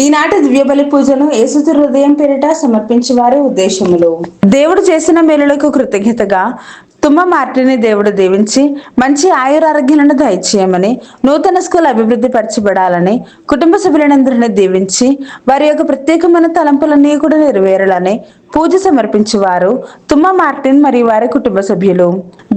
ఈనాటి దివ్యబలి పూజను యేసుతి హృదయం పేరిట సమర్పించే వారి ఉద్దేశములు. దేవుడు చేసిన మేలులకు కృతజ్ఞతగా తుమ్మ మార్టిని దేవుడు దీవించి మంచి ఆయురారోగ్యాలను దయచేయమని, నూతన స్కూల్ అభివృద్ధి పరచబడాలని, కుటుంబ సభ్యులందరినీ దీవించి వారి యొక్క ప్రత్యేకమైన తలంపులన్నీ కూడా నెరవేరాలని పూజ సమర్పించేవారు తుమ్మ మార్టిన్ మరియు వారి కుటుంబ సభ్యులు.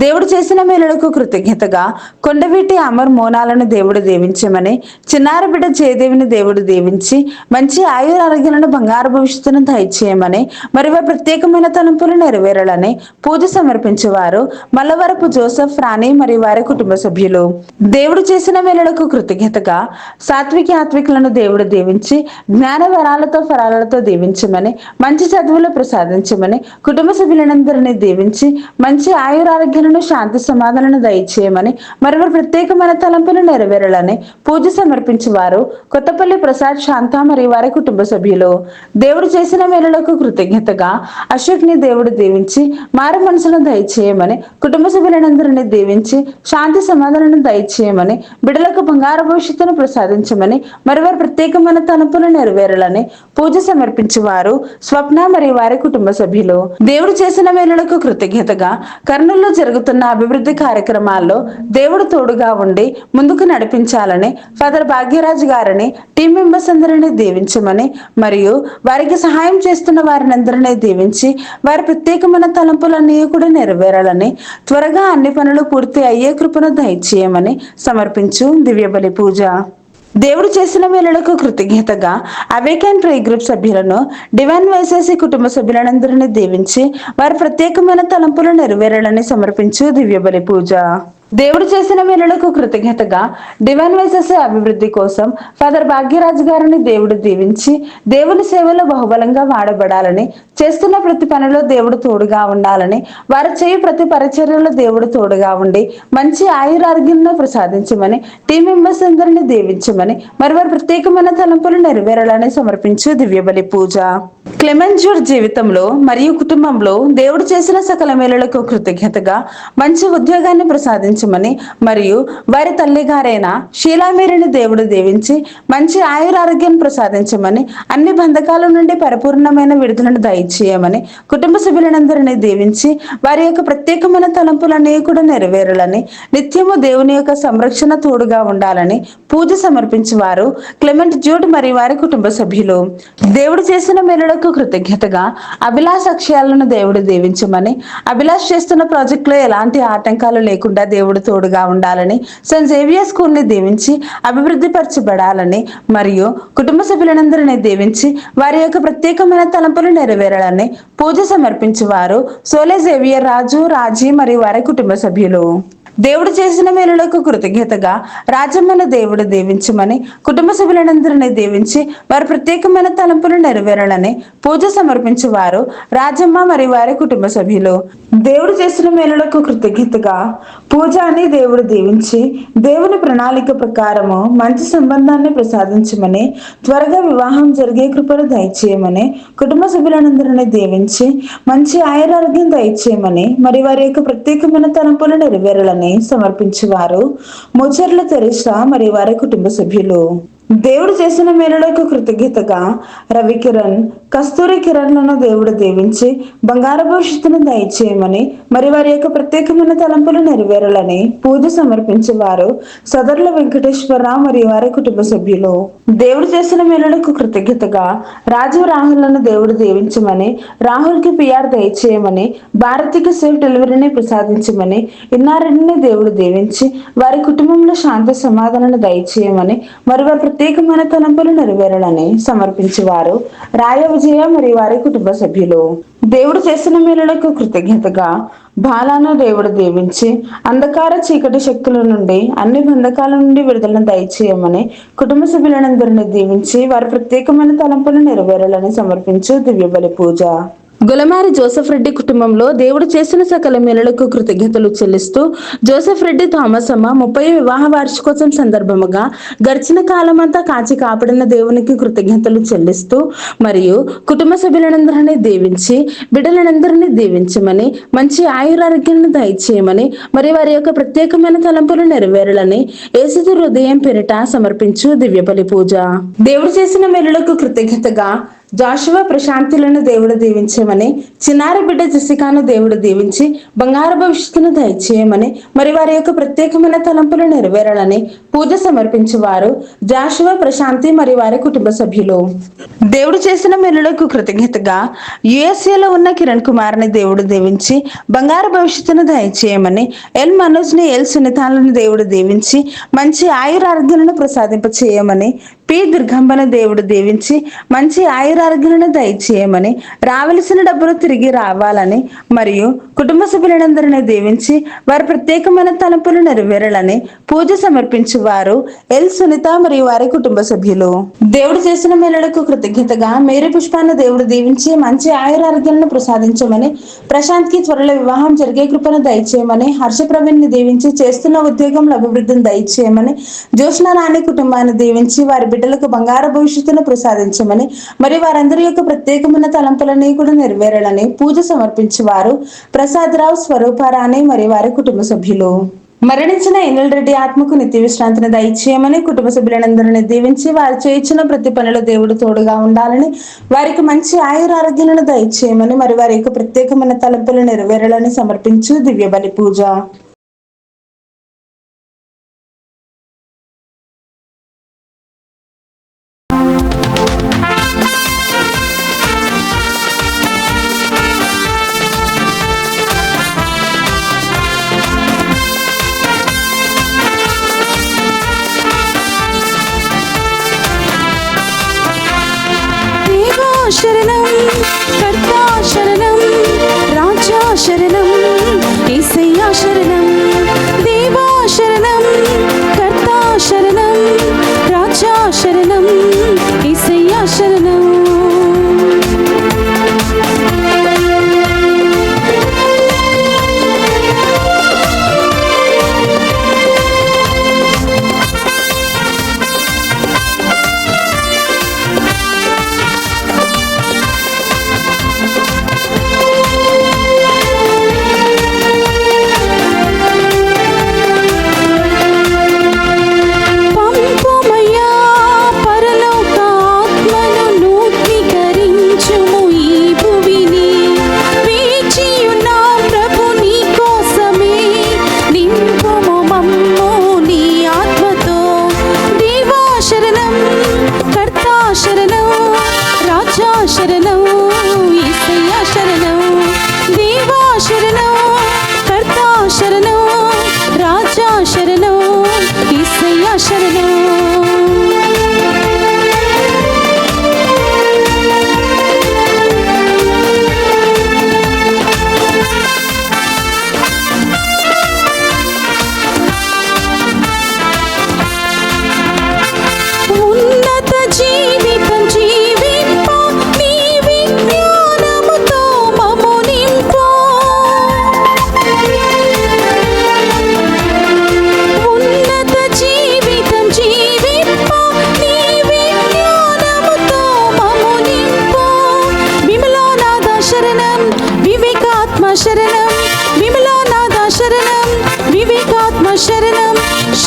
దేవుడు చేసిన మేలులకు కృతజ్ఞతగా కొండవీటి అమర్ మోనాలను దేవుడు దీవించమని, చిన్నారి బిడ్డ జయదేవిని దేవుడు దీవించి మంచి ఆయురారోగ్యాలను, బంగారు భవిష్యత్తును దయచేయమని, మరి వారి ప్రత్యేకమైన తలంపులు నెరవేరాలని పూజ సమర్పించేవారు మల్లవరపు జోసెఫ్, రాణి మరియు వారి కుటుంబ సభ్యులు. దేవుడు చేసిన మేలులకు కృతజ్ఞతగా సాత్విక ఆత్వికులను దేవుడు దీవించి జ్ఞాన వరాలతో ఫలాలతో దీవించమని, మంచి చదువులు ప్రసాదించమని, కుటుంబ సభ్యులందరినీ దీవించి మంచి ఆయురారోగ్యాలను, శాంతి సమాధానాలను దయచేయమని, మరి వారి ప్రత్యేకమైన తలంపులు నెరవేరాలని పూజ సమర్పించేవారు కొత్తపల్లి ప్రసాద్, శాంత మరియు వారి కుటుంబ సభ్యులు. దేవుడు చేసిన మేలులకు కృతజ్ఞతగా అశోక్ని దేవుడు దీవించి మారు మనసును దయచేయమని, కుటుంబ సభ్యులందరినీ దీవించి శాంతి సమాధానాలను దయచేయమని, బిడ్డలకు బంగారు భవిష్యత్తును ప్రసాదించమని, మరి వారి ప్రత్యేకమైన తలంపులు నెరవేరాలని పూజ సమర్పించేవారు స్వప్న మరియు వారి కుటుంబ సభ్యులు. దేవుడు చేసిన మేలులకు కృతజ్ఞతగా కర్నూలులో జరుగుతున్న అభివృద్ధి కార్యక్రమాల్లో దేవుడు తోడుగా ఉండి ముందుకు నడిపించాలని ఫాదర్ భాగ్యరాజు గారిని, టీం మెంబర్స్ అందరినీ దీవించమని, మరియు వారికి సహాయం చేస్తున్న వారిని అందరినీ దీవించి వారి ప్రత్యేకమైన తలంపులన్నీ కూడా నెరవేరాలని, త్వరగా అన్ని పనులు పూర్తి అయ్యే కృపను దయచేయమని సమర్పించు దివ్యబలి పూజ. దేవుడు చేసిన మేలులకు కృతజ్ఞతగా అవేకన్ ప్రే గ్రూప్ సభ్యులను, డివైన్ వైసెస్ కుటుంబ సభ్యులందరినీ దీవించి వారి ప్రత్యేకమైన తలంపులు నెరవేరాలని సమర్పించు దివ్యబలి పూజ. దేవుడు చేసిన మేలులకు కృతజ్ఞతగా డివైన్ వైసెస్ అభివృద్ధి కోసం ఫాదర్ భాగ్యరాజు గారిని దేవుడు దీవించి దేవుని సేవలో బహుబలంగా వాడబడాలని, చేస్తున్న ప్రతి పనిలో దేవుడు తోడుగా ఉండాలని, వారు చేయు ప్రతి పరిచర్యలో దేవుడు తోడుగా ఉండి మంచి ఆయురారోగ్యాలను ప్రసాదించమని, టీం మెంబర్స్ అందరినీ దీవించమని, మరి వారి ప్రత్యేకమైన తలంపులు నెరవేరాలని సమర్పించు దివ్యబలి పూజ. క్లెమెంట్ జూడ్ జీవితంలో మరియు కుటుంబంలో దేవుడు చేసిన సకల మేలులకు కృతజ్ఞతగా మంచి ఉద్యోగాన్ని ప్రసాదించమని, మరియు వారి తల్లి గారైన షీలామేరిని దేవుడు దీవించి మంచి ఆయురారోగ్యాన్ని ప్రసాదించమని, అన్ని బంధకాల నుండి పరిపూర్ణమైన విడుదలను దయచేయమని, కుటుంబ సభ్యులందరినీ దీవించి వారి యొక్క ప్రత్యేకమైన తలంపులన్నీ కూడా నెరవేరాలని, నిత్యము దేవుని యొక్క సంరక్షణ తోడుగా ఉండాలని పూజ సమర్పించేవారు క్లెమెంట్ జూడ్ మరియు వారి కుటుంబ సభ్యులు. దేవుడు చేసిన మేలులకు కృతజ్ఞతగా అభిలాష్ అక్షయాలను దేవుడు దీవించమని, అభిలాష్ చేస్తున్న ప్రాజెక్ట్ లో ఎలాంటి ఆటంకాలు లేకుండా దేవుడు తోడుగా ఉండాలని, సెయింట్ జేవియర్ స్కూల్ ని దీవించి అభివృద్ధి పరచబడాలని, మరియు కుటుంబ సభ్యులందరినీ దీవించి వారి యొక్క ప్రత్యేకమైన తలంపులు నెరవేరాలని పూజ సమర్పించేవారు సోలే జేవియర్ రాజు, రాజీ మరియు వారి కుటుంబ సభ్యులు. దేవుడు చేసిన మేలులకు కృతజ్ఞతగా రాజమ్మను దేవుడు దీవించమని, కుటుంబ సభ్యులందరినీ దీవించి వారి ప్రత్యేకమైన తలంపులు నెరవేరాలని పూజ సమర్పించేవారు రాజమ్మ మరియు వారి కుటుంబ సభ్యులు. దేవుడు చేసిన మేలులకు కృతజ్ఞతగా పూజాని దేవుడు దీవించి దేవుని ప్రణాళిక ప్రకారము మంచి సంబంధాన్ని ప్రసాదించమని, త్వరగా వివాహం జరిగే కృపను దయచేయమని, కుటుంబ సభ్యులందరినీ దీవించి మంచి ఆయురారోగ్యం దయచేయమని, మరి వారి యొక్క ప్రత్యేకమైన తలంపులు నెరవేరాలని సమర్పించేవారు ముచర్ల తెరిసా మరియు వారి కుటుంబ సభ్యులు. దేవుడు చేసిన మేలులకు కృతజ్ఞతగా రవికిరణ్, కస్తూరి కిరణ్లను దేవుడు దీవించి బంగారు భవిష్యత్తును దయచేయమని, మరి వారి యొక్క ప్రత్యేకమైన తలంపులు నెరవేరాలని పూజ సమర్పించేవారు సదర్ల వెంకటేశ్వరరావు మరియు వారి కుటుంబ సభ్యులు. దేవుడు చేసిన మేలులకు కృతజ్ఞతగా రాజు, రాహుల్లను దేవుడు దీవించమని, రాహుల్ కి పిఆర్ దయచేయమని, భారతికి సేఫ్ డెలివరీని ప్రసాదించమని, ఇన్నారెడ్డిని దేవుడు దీవించి వారి కుటుంబంలో శాంతి సమాధానాన్ని దయచేయమని, మరి వారి ప్రత్యేకమైన తలంపులు నెరవేరాలని సమర్పించేవారు రాయ విజయ మరియు వారి కుటుంబ సభ్యులు. దేవుడు చేసిన మేలులకు కృతజ్ఞతగా బాలాను దేవుడు దీవించి అంధకార చీకటి శక్తుల నుండి, అన్ని బంధకాల నుండి విడుదలను దయచేయమని, కుటుంబ సభ్యులందరినీ దీవించి వారి ప్రత్యేకమైన తలంపులు నెరవేరాలని సమర్పించు దివ్యబలి పూజ. గొలమారి జోసెఫ్ రెడ్డి కుటుంబంలో దేవుడు చేసిన సకల మేలులకు కృతజ్ఞతలు చెల్లిస్తూ జోసెఫ్ రెడ్డి థామస్ అమ్మ 30వ వివాహ వార్షికోత్సవం సందర్భముగా గడిచిన కాలమంతా కాచి కాపాడిన దేవునికి కృతజ్ఞతలు చెల్లిస్తూ మరియు కుటుంబ సభ్యులందరినీ దీవించి బిడ్డలందరినీ దీవించమని మంచి ఆయురారోగ్యాలను దయచేయమని మరి వారి యొక్క ప్రత్యేకమైన తలంపులు నెరవేరాలని యేసు హృదయం పేరిట సమర్పించు దివ్య బలి పూజ. దేవుడు చేసిన మేలులకు కృతజ్ఞతగా జాషువా ప్రశాంతులను దేవుడు దీవించమని, చిన్నారి బిడ్డ జెసికాను దేవుడు దీవించి బంగారు భవిష్యత్తును దయచేయమని మరి వారి యొక్క ప్రత్యేకమైన తలంపులు నెరవేరాలని పూజ సమర్పించేవారు జాషువా ప్రశాంతి మరియు వారి కుటుంబ సభ్యులు. దేవుడు చేసిన మేలులకు కృతజ్ఞతగా యుఎస్ఏలో ఉన్న కిరణ్ కుమార్ని దేవుడు దీవించి బంగారు భవిష్యత్తును దయచేయమని, ఎల్ మనోజ్ ని ఎల్ సునీతాలను దేవుడు దీవించి మంచి ఆయురారోగ్యాలను ప్రసాదింప చేయమని, పి దుర్గంబను దేవుడు దీవించి మంచి ఆయురారోగ్యాలను దయచేయమని, రావలసిన డబ్బులు తిరిగి రావాలని మరియు కుటుంబ సభ్యులందరినీ దీవించి వారి ప్రత్యేకమైన తలంపులు నెరవేరాలని పూజ సమర్పించేవారు ఎల్ సునీత మరియు వారి కుటుంబ సభ్యులు. దేవుడు చేసిన మేలులకు కృతజ్ఞతగా మేరీ పుష్పాన్ని దేవుడు దీవించి మంచి ఆయురారోగ్యాలను ప్రసాదించమని, ప్రశాంత్ కి త్వరలో వివాహం జరిగే కృపను దయచేయమని, హర్ష ప్రవీణ్ ని దీవించి చేస్తున్న ఉద్యోగంలో అభివృద్ధిని దయచేయమని, జ్యోష్ణ రాణి కుటుంబాన్ని దీవించి వారి బిడ్డలకు బంగారు భవిష్యత్తును ప్రసాదించమని మరి వారందరి యొక్క ప్రత్యేకమైన తలంపులని కూడా నెరవేరాలని పూజ సమర్పించేవారు ప్రసాద్ రావు, స్వరూపారాణి మరి వారి కుటుంబ సభ్యులు. మరణించిన ఎనిల్ రెడ్డి ఆత్మకు నిత్య విశ్రాంతిని దయచేయమని, కుటుంబ సభ్యులందరినీ దీవించి వారు చేయించిన ప్రతి పనిలో దేవుడు తోడుగా ఉండాలని, వారికి మంచి ఆయురారోగ్యాలను దయచేయమని మరి వారి యొక్క ప్రత్యేకమైన తలంపులు నెరవేరాలని సమర్పించు దివ్య బలి పూజ. శరణం కర్తా శరణం రాజా శరణం యేసయ్యా శరణం దేవా శరణం కర్తా శరణం రాజా శరణం యేసయ్యా శరణం.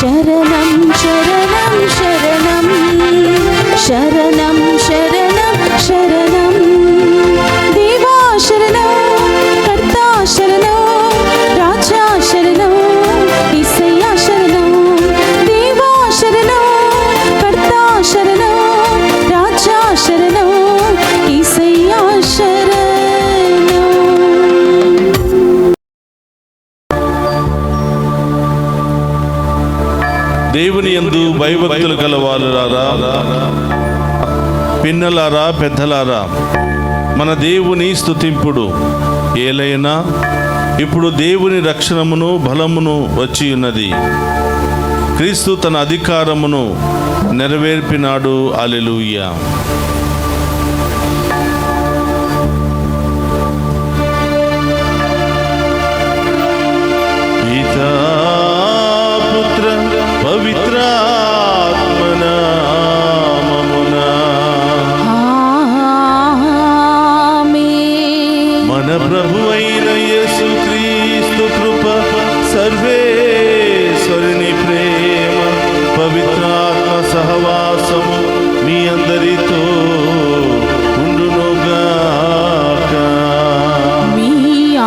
శరణం శరణం శరణం శరణం శరణం శరణం శరణం దేవా శరణం కర్తా శరణం రాజా శరణం యేసయ్యా శరణం దేవా శరణం కర్తా శరణం రాజా శరణం యేసయ్యా శరణం. దేవుని యందు భయభక్తులు కలవారులారా, పిన్నలారా, పెద్దలారా, మన దేవుని స్తుతింపుడు. ఏలైనా ఇప్పుడు దేవుని రక్షణమును బలమును వచ్చి ఉన్నది. క్రీస్తు తన అధికారమును నెరవేర్పినాడు. హల్లెలూయా. పితా పుత్ర పవిత్రాత్మనామమునా ఆమేన్. మన ప్రభు అయిన యేసుక్రీస్తు కృప, సర్వేశ్వరుని ప్రేమ, పవిత్రాత్మ సహవాసము మీ అందరితో ఉండునుగాక. మీ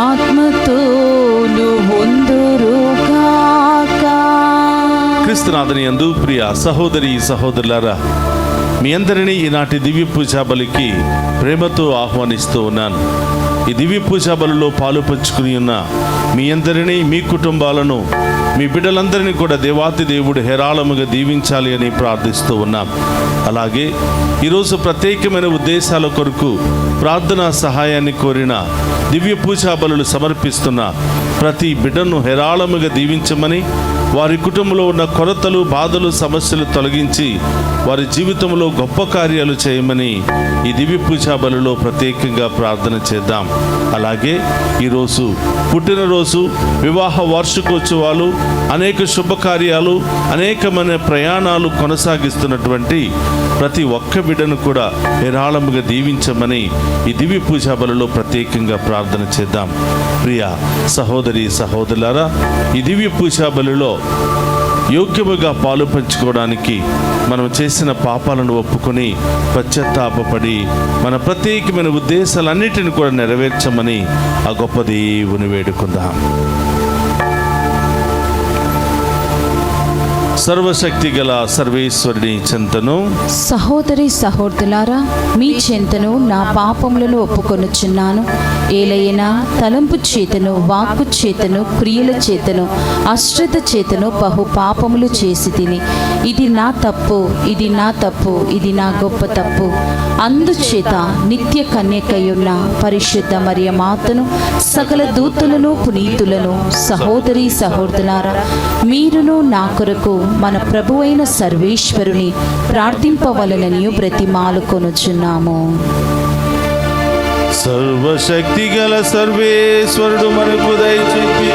ఆత్మతోను ఉందురుగాక. క్రీస్తునాథుని యందు ప్రియ సహోదరి సహోదరులారా, మీ అందరినీ ఈనాటి దివ్య పూజా బలికి ప్రేమతో ఆహ్వానిస్తూ ఉన్నాను. ఈ దివ్య పూజా బలిలో పాలు పంచుకుని ఉన్న మీ అందరినీ, మీ కుటుంబాలను, మీ బిడ్డలందరినీ కూడా దేవాతి దేవుడు హేరాళముగా దీవించాలి అని ప్రార్థిస్తూ ఉన్నాం. అలాగే ఈరోజు ప్రత్యేకమైన ఉద్దేశాల కొరకు ప్రార్థనా సహాయాన్ని కోరిన దివ్య పూజా బలులు సమర్పిస్తున్న ప్రతి బిడ్డను హేరాళముగా దీవించమని, వారి కుటుంబంలో ఉన్న కొరతలు, బాధలు, సమస్యలు తొలగించి వారి జీవితంలో గొప్ప కార్యాలు చేయమని ఈ దివ్య పూజా బలిలో ప్రత్యేకంగా ప్రార్థన చేద్దాం. అలాగే ఈరోజు పుట్టినరోజు, వివాహ వార్షికోత్సవాలు, అనేక శుభకార్యాలు, అనేకమైన ప్రయాణాలు కొనసాగిస్తున్నటువంటి ప్రతి ఒక్క బిడ్డను కూడా హేరాళముగా దీవించమని ఈ దివ్య పూజా బలిలో ప్రత్యేకంగా ప్రార్థన చేద్దాం. ప్రియ సహోదరి సహోదరులారా, ఈ దివ్య పూజా బలిలో యోగ్యముగా పాలు పంచుకోవడానికి మనం చేసిన పాపాలను ఒప్పుకొని పశ్చాత్తాపపడి మన ప్రత్యేకమైన ఉద్దేశాలన్నిటిని కూడా నెరవేర్చమని ఆ గొప్ప దేవుని వేడుకుందాం. సర్వశక్తి గల సర్వేశ్వరుని చెంతను, సహోదరి సహోదరులారా, మీ చెంతను నా పాపములను ఒప్పుకొనుచున్నాను. ఏలైనా తలంపు చేతను, వాక్కు చేతను, క్రియల చేతను, అశ్రద్ధ చేతను బహు పాపములు చేసి తిని, ఇది నా తప్పు, ఇది నా తప్పు, ఇది నా గొప్ప తప్పు. అందుచేత నిత్య కన్యకయున్న పరిశుద్ధ మరియ మాతను, సకల దూతలను, పునీతులను, సహోదరి సహోదరులారా, మీరును నా కొరకు మన ప్రభువైన సర్వేశ్వరుని ప్రార్థింపవలనని బ్రతిమాలుకొనుచున్నాము. సర్వశక్తి గల సర్వేశ్వరుడు మనకు దయచూపి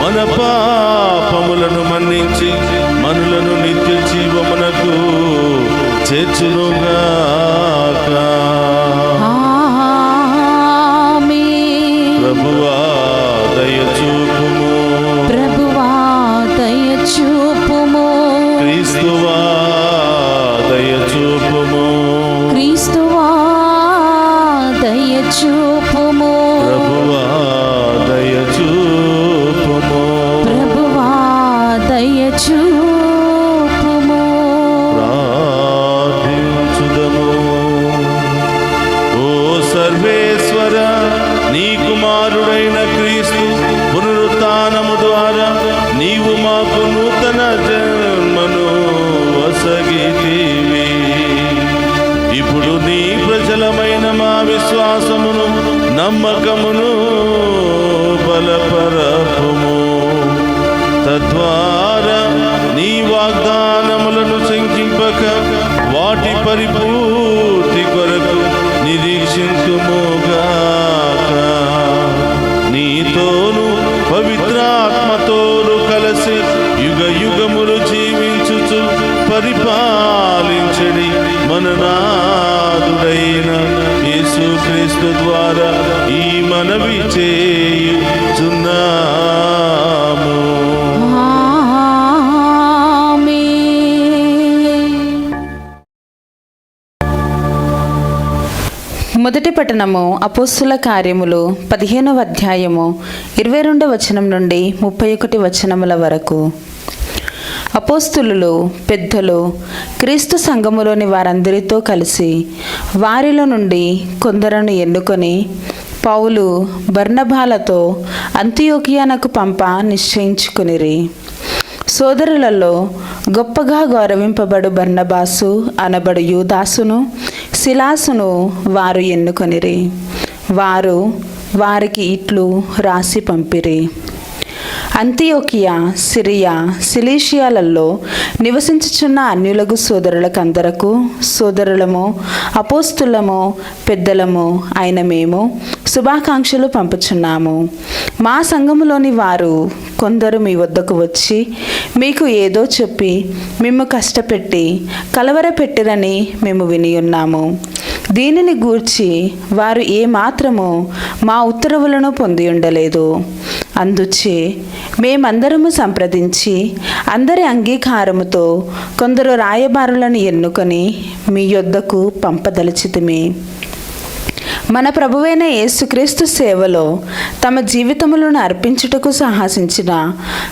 మన పాపములను మన్నించి మనలను నిత్య జీవమునకు చేర్చునుగాక. ఆమేన్. ప్రభువా దయచూపుము, ప్రభువా దయచూపుము, క్రీస్తువా దయచూపుము, క్రీస్తువా దయచూపుము, ప్రభువా దయచూపుము. ప్రభువా దయచూపుము. ప్రార్థించుదము. ఓ సర్వేశ్వర, నీ కుమారుడైన క్రీస్తు పునరుత్థానము ద్వారా నీవు మాకు నూతన జన్మను వసగితివి. ఇప్పుడు నీ ప్రజలమైన మా విశ్వాసమును, నమ్మకమును బలపరపుము. తద్వారా నీ వాగ్దానములను శంకింపక వాటి పరిపూర్తి కొరకు నిరీక్షించుముగాక. నీతోను పవిత్రాత్మతోను కలిసి యుగ యుగములు జీవించుచు పరిపాలించడి మన నాథుడైన యేసుక్రీస్తు ద్వారా ఈ మనవి చేయుచున్నాము. మొదటి పట్టణము అపోస్తుల కార్యములు 15వ అధ్యాయము 22వ వచనం నుండి 31 వచనముల వరకు. అపోస్తులు పెద్దలు క్రీస్తు సంఘములోని వారందరితో కలిసి వారిలో నుండి కొందరును ఎన్నుకొని పౌలు బర్నబాలతో అంతియోకియానకు పంప నిశ్చయించుకునిరి. సోదరులలో గొప్పగా గౌరవింపబడు బర్నబాసు అనబడు యూదాసును, సిలాసును వారు ఎన్నుకొనిరి. వారు వారికి ఇట్లు రాసి పంపిరి. అంతియోకియా, సిరియా, సిలీషియాలలో నివసించుచున్న అన్యులగు సోదరులకందరకు సోదరులము, అపోస్తులము, పెద్దలము అయిన మేము శుభాకాంక్షలు పంపుచున్నాము. మా సంఘములోని వారు కొందరు మీ వద్దకు వచ్చి మీకు ఏదో చెప్పి మేము కష్టపెట్టి కలవరపెట్టిరని మేము విని ఉన్నాము. దీనిని గూర్చి వారు ఏమాత్రము మా ఉత్తర్వులను పొంది ఉండలేదు. అందుచే మేమందరము సంప్రదించి అందరి అంగీకారముతో కొందరు రాయబారులను ఎన్నుకొని మీ యొద్దకు పంపదలచితిమి. మన ప్రభువైన యేసుక్రీస్తు సేవలో తమ జీవితములను అర్పించుటకు సాహసించిన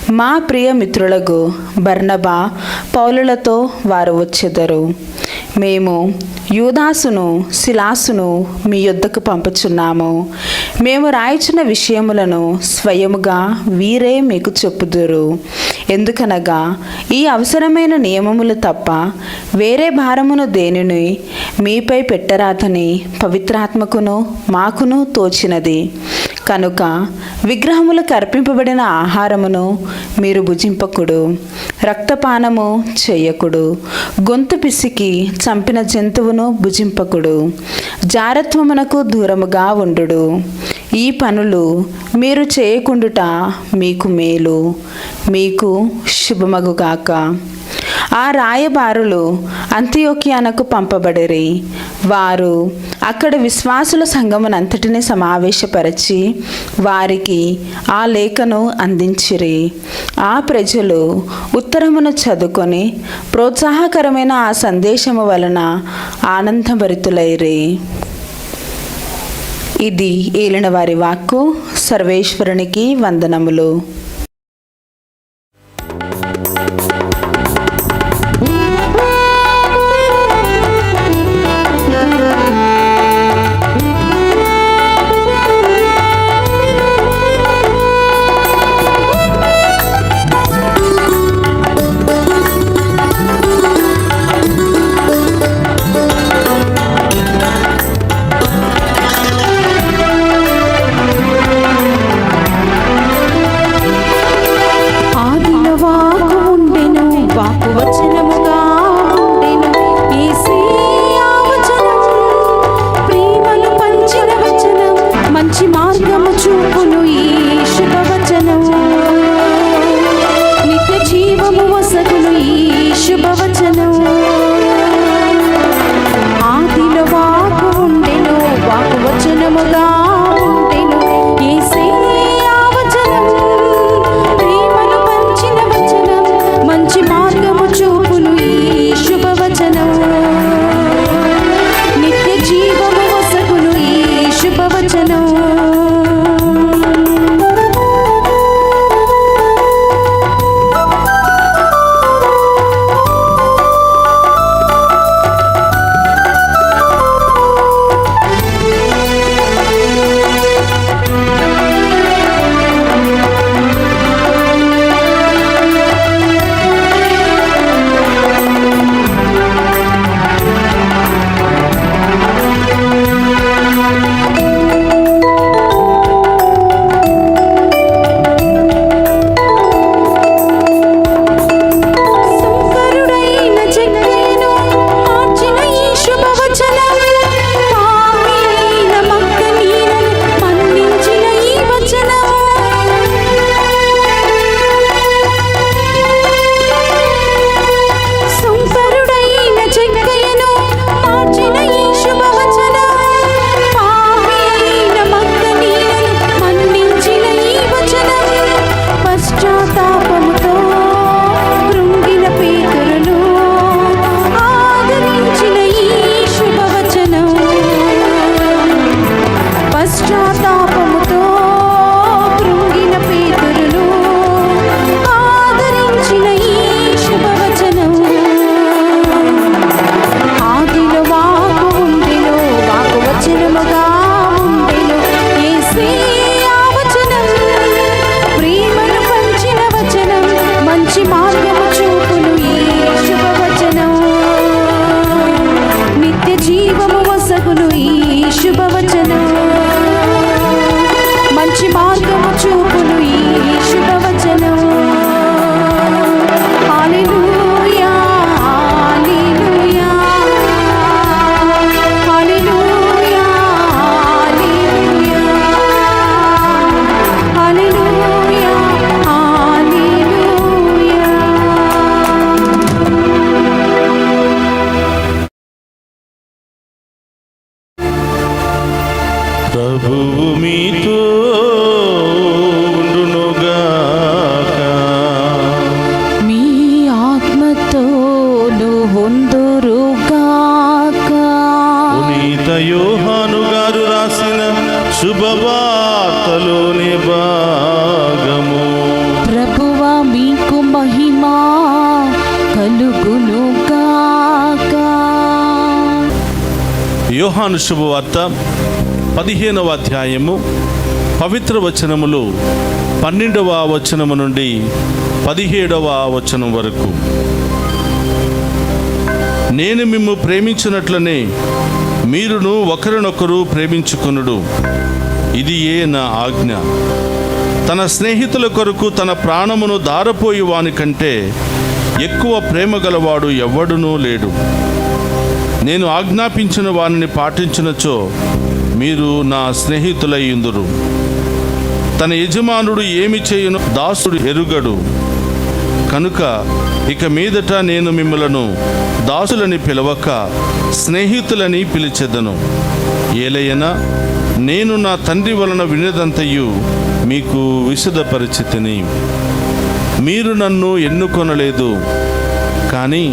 మా ప్రియ మిత్రులకు బర్నబా, పౌలులతో వారు వచ్చెదరు. మేము యూదాసును, సిలాసును మీ యొద్దకు పంపుచున్నాము. మేము రాయిచున్న విషయములను స్వయముగా వీరే మీకు చెప్పుదురు. ఎందుకనగా ఈ అవసరమైన నియమములు తప్ప వేరే భారమును దేనిని మీపై పెట్టరాదని పవిత్రాత్మకును మాకును తోచినది. కనుక విగ్రహములకు అర్పింపబడిన ఆహారమును మీరు భుజింపకుడు, రక్తపానము చేయకుడు, గొంతు పిసికి చంపిన జంతువును భుజింపకుడు, జారత్వమునకు దూరముగా ఉండుడు. ఈ పనులు మీరు చేయకుండుట మీకు మేలు, మీకు శుభమగుగాక. ఆ రాయబారులు అంతియోకియానకు పంపబడిరి. వారు అక్కడ విశ్వాసుల సంఘమునంతటిని సమావేశపరిచి వారికి ఆ లేఖను అందించిరి. ఆ ప్రజలు ఉత్తరమును చదువుకొని ప్రోత్సాహకరమైన ఆ సందేశము వలన ఆనందభరితులైరి. ఇది ఏలిన వారి వాక్కు. సర్వేశ్వరునికి వందనములు. ఆదిలో వాక్కు ఉండెను, కలుగునుగాక. యోహాను శుభవార్త 15వ అధ్యాయము పవిత్ర వచనములు 12వ వచనము నుండి 17వ వచనం వరకు. నేను మిమ్ము ప్రేమించినట్లనే మీరును ఒకరినొకరు ప్రేమించుకొనుడు, ఇది నా ఆజ్ఞ. తన స్నేహితుల కొరకు తన ప్రాణమును దారపోయి వాని కంటే ఎక్కువ ప్రేమ గలవాడు ఎవ్వడునూ లేడు. నేను ఆజ్ఞాపించిన వానిని పాటించినచో మీరు నా స్నేహితులయ్యుందురు. తన యజమానుడు ఏమి చేయును దాసుడు ఎరుగడు. కనుక ఇక మీదట నేను మిమ్మలను దాసులని పిలవక స్నేహితులని పిలిచెదను. ఏలయనా నేను నా తండ్రి వలన వినదంతయు మీకు విశదపరిచితిని. మీరు నన్ను ఎన్నుకొనలేదు, కానీ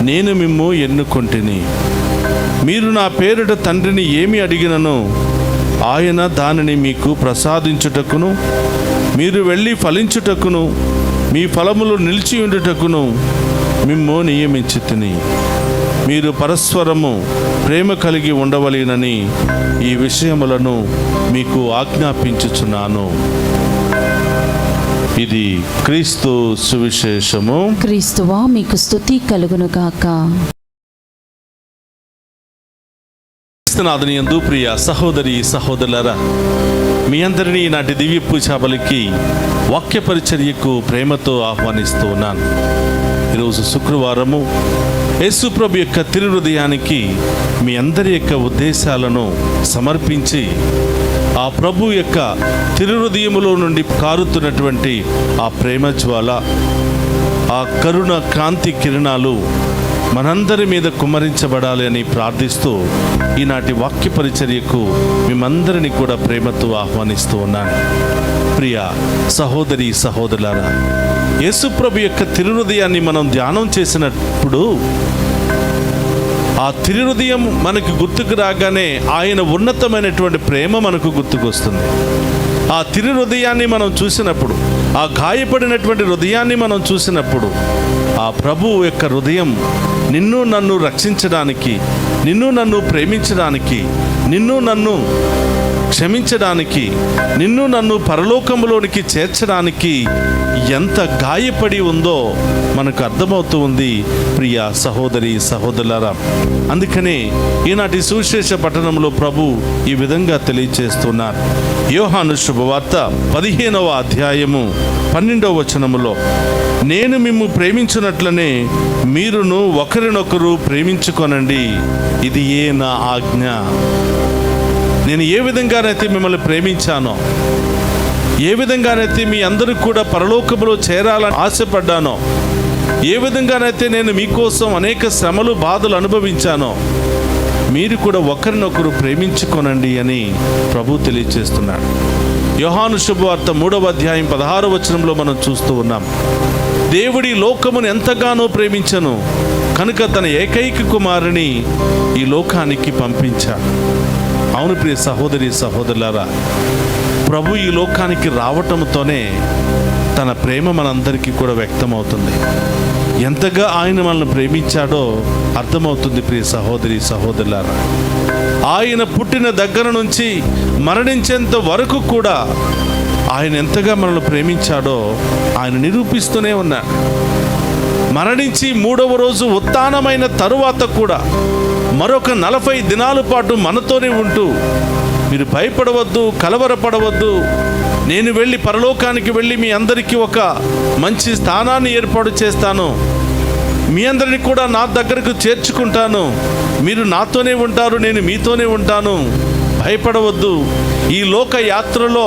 నేను మిమ్ము ఎన్నుకొంటిని. మీరు నా పేరిట తండ్రిని ఏమి అడిగిననో ఆయన దానిని మీకు ప్రసాదించుటకును, మీరు వెళ్ళి ఫలించుటకును, మీ ఫలములు నిలిచి ఉండుటకును మిమ్ము నియమించితిని. మీరు పరస్పరము ప్రేమ కలిగి ఉండవలెనని ఈ విషయములను మీకు ఆజ్ఞాపించుచున్నాను. ఇది క్రీస్తు సువిశేషము. క్రీస్తువా మీకు స్తుతి కలుగునుగాక. క్రీస్తునాథుని యందు ప్రియ సహోదరి సహోదరులారా, మీ అందరినీ నాటి దివ్య పూజాబలికి వాక్య పరిచర్యకు ప్రేమతో ఆహ్వానిస్తూ ఉన్నాను. ఈరోజు శుక్రవారము యేసుప్రభు యొక్క తిరుహృదయానికి మీ అందరి యొక్క ఉద్దేశాలను సమర్పించి ఆ ప్రభు యొక్క తిరుహృదయములో నుండి కారుతున్నటువంటి ఆ ప్రేమ జ్వాల, ఆ కరుణ కాంతి కిరణాలు మనందరి మీద కుమ్మరించబడాలి అని ప్రార్థిస్తూ ఈనాటి వాక్య పరిచర్యకు మిమ్మందరినీ కూడా ప్రేమతో ఆహ్వానిస్తూ ఉన్నాను. ప్రియ సహోదరి సహోదరులారా, యేసుప్రభు యొక్క తిరుహృదయాన్ని మనం ధ్యానం చేసినప్పుడు ఆ తిరుహృదయం మనకు గుర్తుకు రాగానే ఆయన ఉన్నతమైనటువంటి ప్రేమ మనకు గుర్తుకొస్తుంది. ఆ తిరుహృదయాన్ని మనం చూసినప్పుడు, ఆ గాయపడినటువంటి హృదయాన్ని మనం చూసినప్పుడు ఆ ప్రభువు యొక్క హృదయం నిన్ను నన్ను రక్షించడానికి, నిన్ను నన్ను ప్రేమించడానికి, నిన్ను నన్ను క్షమించడానికి, నిన్ను నన్ను పరలోకములోనికి చేర్చడానికి ఎంత గాయపడి ఉందో మనకు అర్థమవుతూ ఉంది ప్రియ సహోదరి సహోదరులారా. అందుకనే ఈనాటి సువిశేష పట్టణంలో ప్రభు ఈ విధంగా తెలియచేస్తున్నారు. యోహాను శుభవార్త 15వ అధ్యాయము 12వ వచనములో, నేను మిమ్ము ప్రేమించినట్లనే మీరును ఒకరినొకరు ప్రేమించుకొనండి, ఇది నా ఆజ్ఞ. నేను ఏ విధంగానైతే మిమ్మల్ని ప్రేమించానో, ఏ విధంగానైతే మీ అందరూ కూడా పరలోకములో చేరాలని ఆశపడ్డానో, ఏ విధంగానైతే నేను మీకోసం అనేక శ్రమలు బాధలు అనుభవించానో మీరు కూడా ఒకరినొకరు ప్రేమించుకొనండి అని ప్రభు తెలియచేస్తున్నాడు. యోహాను శుభవార్త 3వ అధ్యాయం 16వ వచనంలో మనం చూస్తూ ఉన్నాం. దేవుడి లోకమును ఎంతగానో ప్రేమించను కనుక తన ఏకైక కుమారుని ఈ లోకానికి పంపించాడు. అవును ప్రియ సహోదరి సహోదరులారా, ప్రభు ఈ లోకానికి రావటంతోనే తన ప్రేమ మనందరికీ కూడా వ్యక్తమవుతుంది. ఎంతగా ఆయన మనల్ని ప్రేమించాడో అర్థమవుతుంది ప్రియ సహోదరి సహోదరులారా. ఆయన పుట్టిన దగ్గర నుంచి మరణించేంత వరకు కూడా ఆయన ఎంతగా మనల్ని ప్రేమించాడో ఆయన నిరూపిస్తూనే ఉన్నాడు. మరణించి 3వ రోజు ఉత్థానమైన తరువాత కూడా మరొక 40 దినాల పాటు మనతోనే ఉంటూ, మీరు భయపడవద్దు, కలవరపడవద్దు, నేను వెళ్ళి పరలోకానికి వెళ్ళి మీ అందరికీ ఒక మంచి స్థానాన్ని ఏర్పాటు చేస్తాను, మీ అందరినీ కూడా నా దగ్గరకు చేర్చుకుంటాను, మీరు నాతోనే ఉంటారు, నేను మీతోనే ఉంటాను, భయపడవద్దు. ఈ లోక యాత్రలో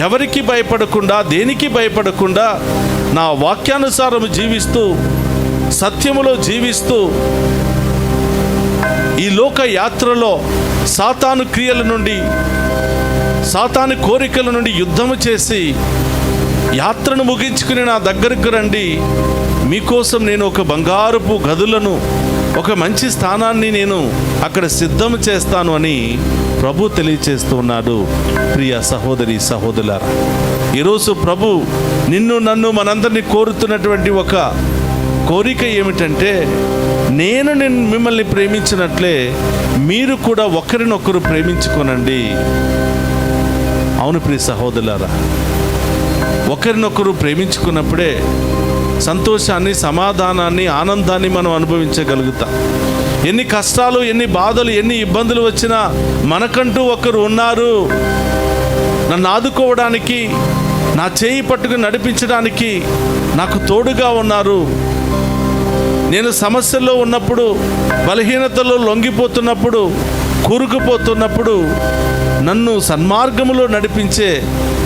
ఎవరికి భయపడకుండా, దేనికి భయపడకుండా నా వాక్యానుసారం జీవిస్తూ, సత్యములో జీవిస్తూ, ఈ లోక యాత్రలో సాతాను క్రియల నుండి, సాతాను కోరికల నుండి యుద్ధము చేసి యాత్రను ముగించుకుని నా దగ్గరకు రండి, మీకోసం నేను ఒక బంగారపు గదులను, ఒక మంచి స్థానాన్ని నేను అక్కడ సిద్ధం చేస్తాను అని ప్రభు తెలియచేస్తూ ఉన్నాడు. ప్రియ సహోదరి సహోదరులారా, ఈరోజు ప్రభు నిన్ను నన్ను మనందరినీ కోరుతున్నటువంటి ఒక కోరిక ఏమిటంటే నేను మిమ్మల్ని ప్రేమించినట్లే మీరు కూడా ఒకరినొకరు ప్రేమించుకోనండి. అవును ప్రియ సహోదరులారా, ఒకరినొకరు ప్రేమించుకున్నప్పుడే సంతోషాన్ని, సమాధానాన్ని, ఆనందాన్ని మనం అనుభవించగలుగుతాం. ఎన్ని కష్టాలు, ఎన్ని బాధలు, ఎన్ని ఇబ్బందులు వచ్చినా మనకంటూ ఒకరు ఉన్నారు, నన్ను ఆదుకోవడానికి, నా చేయి పట్టుకుని నడిపించడానికి నాకు తోడుగా ఉన్నారు. నేను సమస్యల్లో ఉన్నప్పుడు, బలహీనతలో లొంగిపోతున్నప్పుడు, కూరుకుపోతున్నప్పుడు నన్ను సన్మార్గములో నడిపించే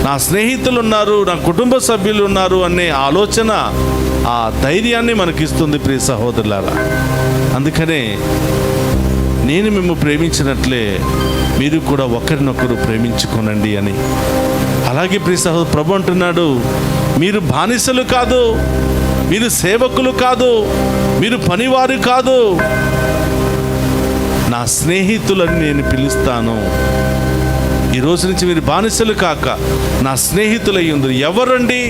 నా స్నేహితులు ఉన్నారు, నా కుటుంబ సభ్యులు ఉన్నారు అనే ఆలోచన, ఆ ధైర్యాన్ని మనకిస్తుంది ప్రియ సహోదరులారా. అందుకనే నేను మిమ్మల్ని ప్రేమించినట్లే మీరు కూడా ఒకరినొకరు ప్రేమించుకోనండి అని. అలాగే ప్రియ సహోదరు, ప్రభు అంటున్నాడు, మీరు బానిసలు కాదు, మీరు సేవకులు కాదు, మీరు పనివారు కాదు, నా స్నేహితులని నేను పిలుస్తాను. ఈ రోజు నుంచి మీరు బానిసలు కాక నా స్నేహితులయ్యుందరు. ఎవరండి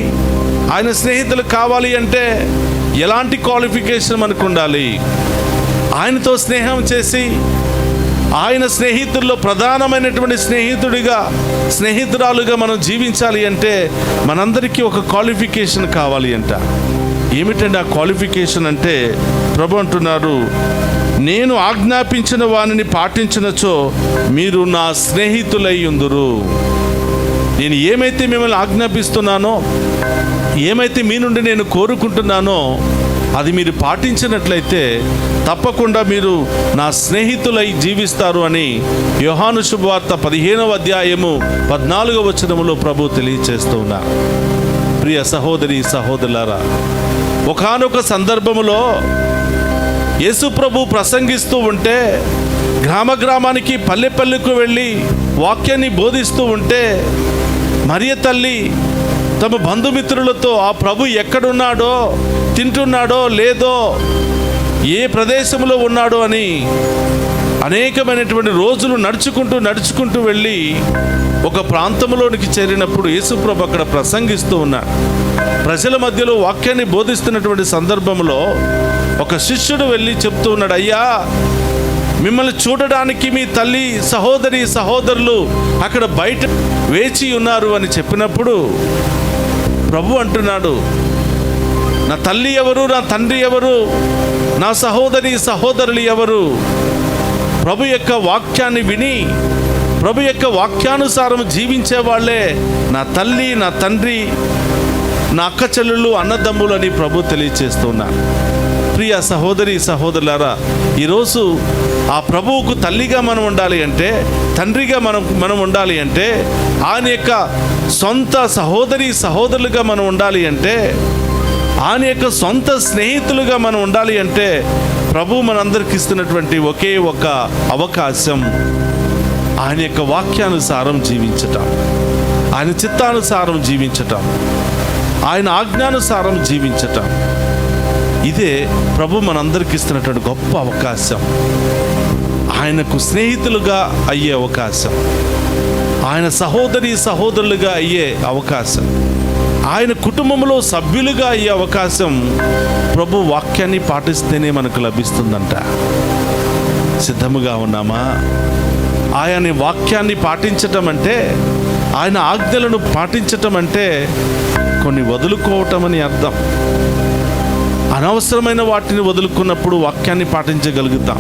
ఆయన స్నేహితులు కావాలి అంటే ఎలాంటి క్వాలిఫికేషన్ మనకు ఉండాలి? ఆయనతో స్నేహం చేసి ఆయన స్నేహితుల్లో ప్రధానమైనటువంటి స్నేహితురాలుగా మనం జీవించాలి అంటే మనందరికీ ఒక క్వాలిఫికేషన్ కావాలి అంట. ఏమిటండి ఆ క్వాలిఫికేషన్ అంటే, ప్రభు అంటున్నారు, నేను ఆజ్ఞాపించిన వానిని పాటించినచో మీరు నా స్నేహితులై ఉందురు. నేను ఏమైతే మిమ్మల్ని ఆజ్ఞాపిస్తున్నానో, ఏమైతే మీ నుండి నేను కోరుకుంటున్నానో అది మీరు పాటించినట్లయితే తప్పకుండా మీరు నా స్నేహితులై జీవిస్తారు అని యోహాను శుభవార్త 15వ అధ్యాయము 14వ వచనములో ప్రభు తెలియచేస్తూ ఉన్నారు. ప్రియ సహోదరి సహోదరులారా, ఒకానొక సందర్భములో యేసు ప్రభు ప్రసంగిస్తూ ఉంటే, గ్రామానికి పల్లెకు వెళ్ళి వాక్యాన్ని బోధిస్తూ ఉంటే, మరియ తల్లి తమ బంధుమిత్రులతో ఆ ప్రభు ఎక్కడున్నాడో, తింటున్నాడో లేదో, ఏ ప్రదేశంలో ఉన్నాడో అని అనేకమైనటువంటి రోజులు నడుచుకుంటూ వెళ్ళి ఒక ప్రాంతంలోనికి చేరినప్పుడు యేసుప్రభు అక్కడ ప్రసంగిస్తూ ఉన్నాడు. ప్రజల మధ్యలో వాక్యాన్ని బోధిస్తున్నటువంటి సందర్భంలో ఒక శిష్యుడు వెళ్ళి చెప్తూ ఉన్నాడు, అయ్యా, మిమ్మల్ని చూడడానికి మీ తల్లి సహోదరులు అక్కడ బయట వేచి ఉన్నారు అని చెప్పినప్పుడు ప్రభు అంటున్నాడు, నా తల్లి ఎవరు, నా తండ్రి ఎవరు, నా సహోదరులు ఎవరు? ప్రభు యొక్క వాక్యాన్ని విని ప్రభు యొక్క వాక్యానుసారం జీవించే వాళ్ళే నా తల్లి, నా తండ్రి, నా అక్క చెల్లెళ్ళు, అన్నదమ్ములు అని ప్రభు తెలియచేస్తున్నారు. ప్రియ సహోదరులారా, ఈరోజు ఆ ప్రభువుకు తల్లిగా మనం ఉండాలి అంటే, తండ్రిగా మనం ఉండాలి అంటే, ఆయన యొక్క సొంత సహోదరులుగా మనం ఉండాలి అంటే, ఆయన యొక్క సొంత స్నేహితులుగా మనం ఉండాలి అంటే, ప్రభు మనందరికి ఇస్తున్నటువంటి ఒకే ఒక అవకాశం ఆయన యొక్క వాక్యానుసారం జీవించటం, ఆయన చిత్తానుసారం జీవించటం, ఆయన ఆజ్ఞానుసారం జీవించటం. ఇదే ప్రభు మనందరికి ఇస్తున్నటువంటి గొప్ప అవకాశం. ఆయనకు స్నేహితులుగా అయ్యే అవకాశం, ఆయన సహోదరులుగా అయ్యే అవకాశం, ఆయన కుటుంబంలో సభ్యులుగా అయ్యే అవకాశం ప్రభు వాక్యాన్ని పాటిస్తేనే మనకు లభిస్తుందంట. సిద్ధముగా ఉన్నామా? ఆయన వాక్యాన్ని పాటించటం అంటే, ఆయన ఆజ్ఞలను పాటించటం అంటే కొన్ని వదులుకోవటం అని అర్థం. అనవసరమైన వాటిని వదులుకున్నప్పుడు వాక్యాన్ని పాటించగలుగుతాం.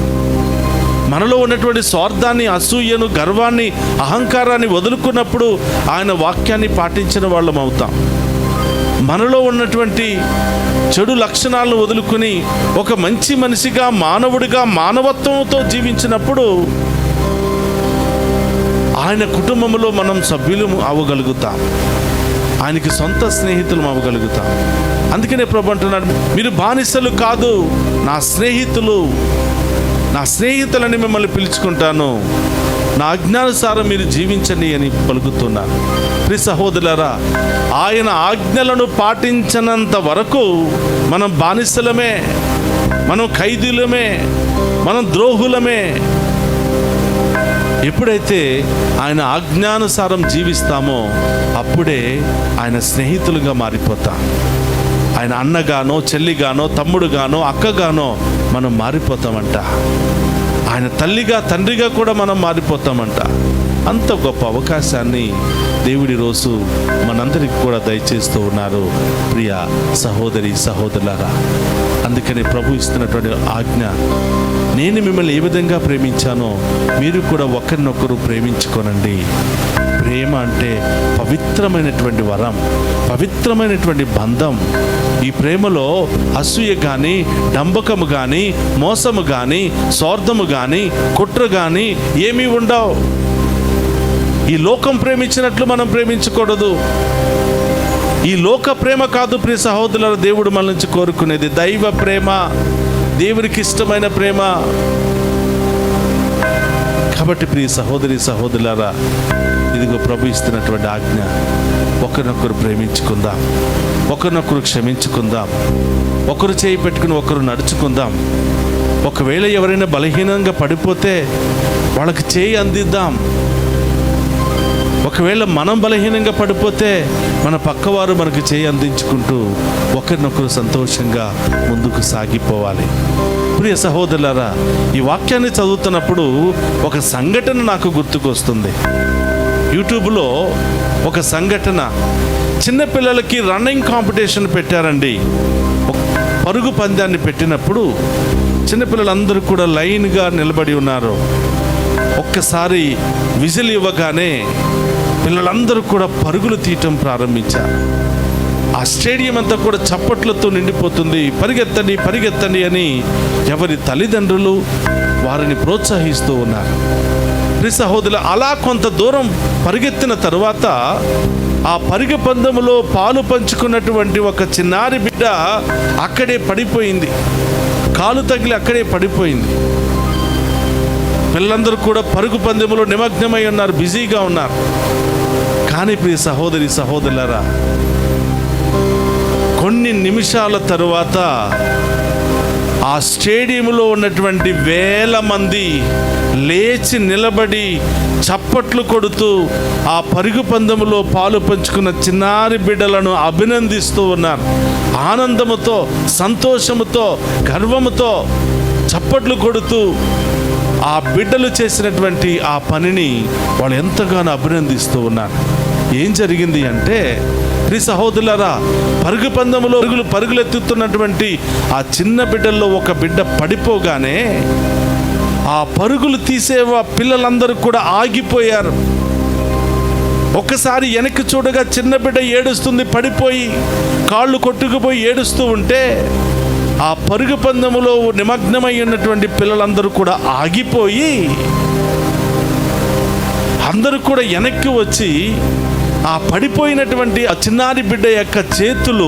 మనలో ఉన్నటువంటి స్వార్థాన్ని, అసూయను, గర్వాన్ని, అహంకారాన్ని వదులుకున్నప్పుడు ఆయన వాక్యాన్ని పాటించిన వాళ్ళం అవుతాం. మనలో ఉన్నటువంటి చెడు లక్షణాలను వదులుకుని ఒక మంచి మనిషిగా, మానవుడిగా, మానవత్వంతో జీవించినప్పుడు ఆయన కుటుంబంలో మనం సభ్యులు అవ్వగలుగుతాం, ఆయనకి సొంత స్నేహితులు అవ్వగలుగుతాం. అందుకనే ప్రభు అంటున్నాడు, మీరు బానిసలు కాదు, నా స్నేహితులని మిమ్మల్ని పిలుచుకుంటాను, నా ఆజ్ఞానుసారం మీరు జీవించండి అని పలుకుతున్నాను. ప్రియ సహోదరులారా, ఆయన ఆజ్ఞలను పాటించనంత వరకు మనం బానిసలమే, మనం ఖైదీలమే, మనం ద్రోహులమే. ఎప్పుడైతే ఆయన ఆజ్ఞానుసారం జీవిస్తామో అప్పుడే ఆయన స్నేహితులుగా మారిపోతాం. ఆయన అన్నగానో, చెల్లిగానో, తమ్ముడుగానో, అక్కగానో మనం మారిపోతామంట. ఆయన తల్లిగా, తండ్రిగా కూడా మనం మారిపోతామంట. అంత గొప్ప అవకాశాన్ని దేవుడి రోజు మనందరికి కూడా దయచేస్తూ ఉన్నారు ప్రియ సహోదరి సహోదరులారా. అందుకని ప్రభు ఇస్తున్నటువంటి ఆజ్ఞ, నేను మిమ్మల్ని ఏ విధంగా ప్రేమించానో మీరు కూడా ఒకరినొకరు ప్రేమించుకోనండి. ప్రేమ అంటే పవిత్రమైనటువంటి వరం, పవిత్రమైనటువంటి బంధం. ఈ ప్రేమలో అసూయ కానీ, డంబకము కానీ, మోసము కానీ, స్వార్థము కానీ, కుట్ర కానీ ఏమీ ఉండవు. ఈ లోకం ప్రేమించినట్లు మనం ప్రేమించకూడదు. ఈ లోక ప్రేమ కాదు ప్రియ సహోదరుల, దేవుడు మన నుంచి కోరుకునేది దైవ ప్రేమ, దేవుడికి ఇష్టమైన ప్రేమ. కాబట్టి ప్రియ సహోదరి సహోదరులారా, ఇదిగో ప్రభు ఇస్తున్నటువంటి ఆజ్ఞ, ఒకరినొకరు ప్రేమించుకుందాం, ఒకరినొకరు క్షమించుకుందాం, ఒకరు చేయి పెట్టుకుని ఒకరు నడుచుకుందాం. ఒకవేళ ఎవరైనా బలహీనంగా పడిపోతే వాళ్ళకి చేయి అందిద్దాం. ఒకవేళ మనం బలహీనంగా పడిపోతే మన పక్కవారు మనకు చేయి అందించుకుంటూ ఒకరినొకరు సంతోషంగా ముందుకు సాగిపోవాలి. ప్రియ సహోదరులారా, ఈ వాక్యాన్ని చదువుతున్నప్పుడు ఒక సంఘటన నాకు గుర్తుకొస్తుంది. యూట్యూబ్లో ఒక సంఘటన, చిన్నపిల్లలకి రన్నింగ్ కాంపిటీషన్ పెట్టారండి. పరుగు పందాన్ని పెట్టినప్పుడు చిన్నపిల్లలందరూ కూడా లైన్గా నిలబడి ఉన్నారు. ఒక్కసారి విజిల్ ఇవ్వగానే పిల్లలందరూ కూడా పరుగులు తీయటం ప్రారంభించారు. ఆ స్టేడియం అంతా కూడా చప్పట్లతో నిండిపోతుంది. పరిగెత్తండి పరిగెత్తండి అని ఎవరి తల్లిదండ్రులు వారిని ప్రోత్సహిస్తూ ఉన్నారు. ప్రియ సహోదరులు, అలా కొంత దూరం పరిగెత్తిన తరువాత ఆ పరుగు పందెములో పాలు పంచుకున్నటువంటి ఒక చిన్నారి బిడ్డ అక్కడే పడిపోయింది. కాలు తగిలి అక్కడే పడిపోయింది. పిల్లలందరూ కూడా పరుగు పందెములో నిమగ్నమై ఉన్నారు, బిజీగా ఉన్నారు. కానీ ప్రియ సహోదరి సహోదరులారా, కొన్ని నిమిషాల తరువాత ఆ స్టేడియంలో ఉన్నటువంటి వేల మంది లేచి నిలబడి చప్పట్లు కొడుతూ ఆ పరుగు పందెములో పాలు పంచుకున్న చిన్నారి బిడ్డలను అభినందిస్తూ ఉన్నారు. ఆనందముతో, సంతోషముతో, గర్వముతో చప్పట్లు కొడుతూ ఆ బిడ్డలు చేసినటువంటి ఆ పనిని వాళ్ళు ఎంతగానో అభినందిస్తూ ఉన్నారు. ఏం జరిగింది అంటే, ప్రియ సహోదరులారా, పరుగు పందెములో పరుగులెత్తుతున్నటువంటి ఆ చిన్న బిడ్డల్లో ఒక బిడ్డ పడిపోగానే ఆ పరుగులు తీసే పిల్లలందరూ కూడా ఆగిపోయారు. ఒక్కసారి వెనక్కి చూడగా చిన్న బిడ్డ ఏడుస్తుంది, పడిపోయి కాళ్ళు కొట్టుకుపోయి ఏడుస్తూ ఉంటే ఆ పరుగు పందెములో నిమగ్నమై ఉన్నటువంటి పిల్లలందరూ కూడా ఆగిపోయి అందరూ కూడా వెనక్కి వచ్చి ఆ పడిపోయినటువంటి ఆ చిన్నారి బిడ్డ యొక్క చేతులు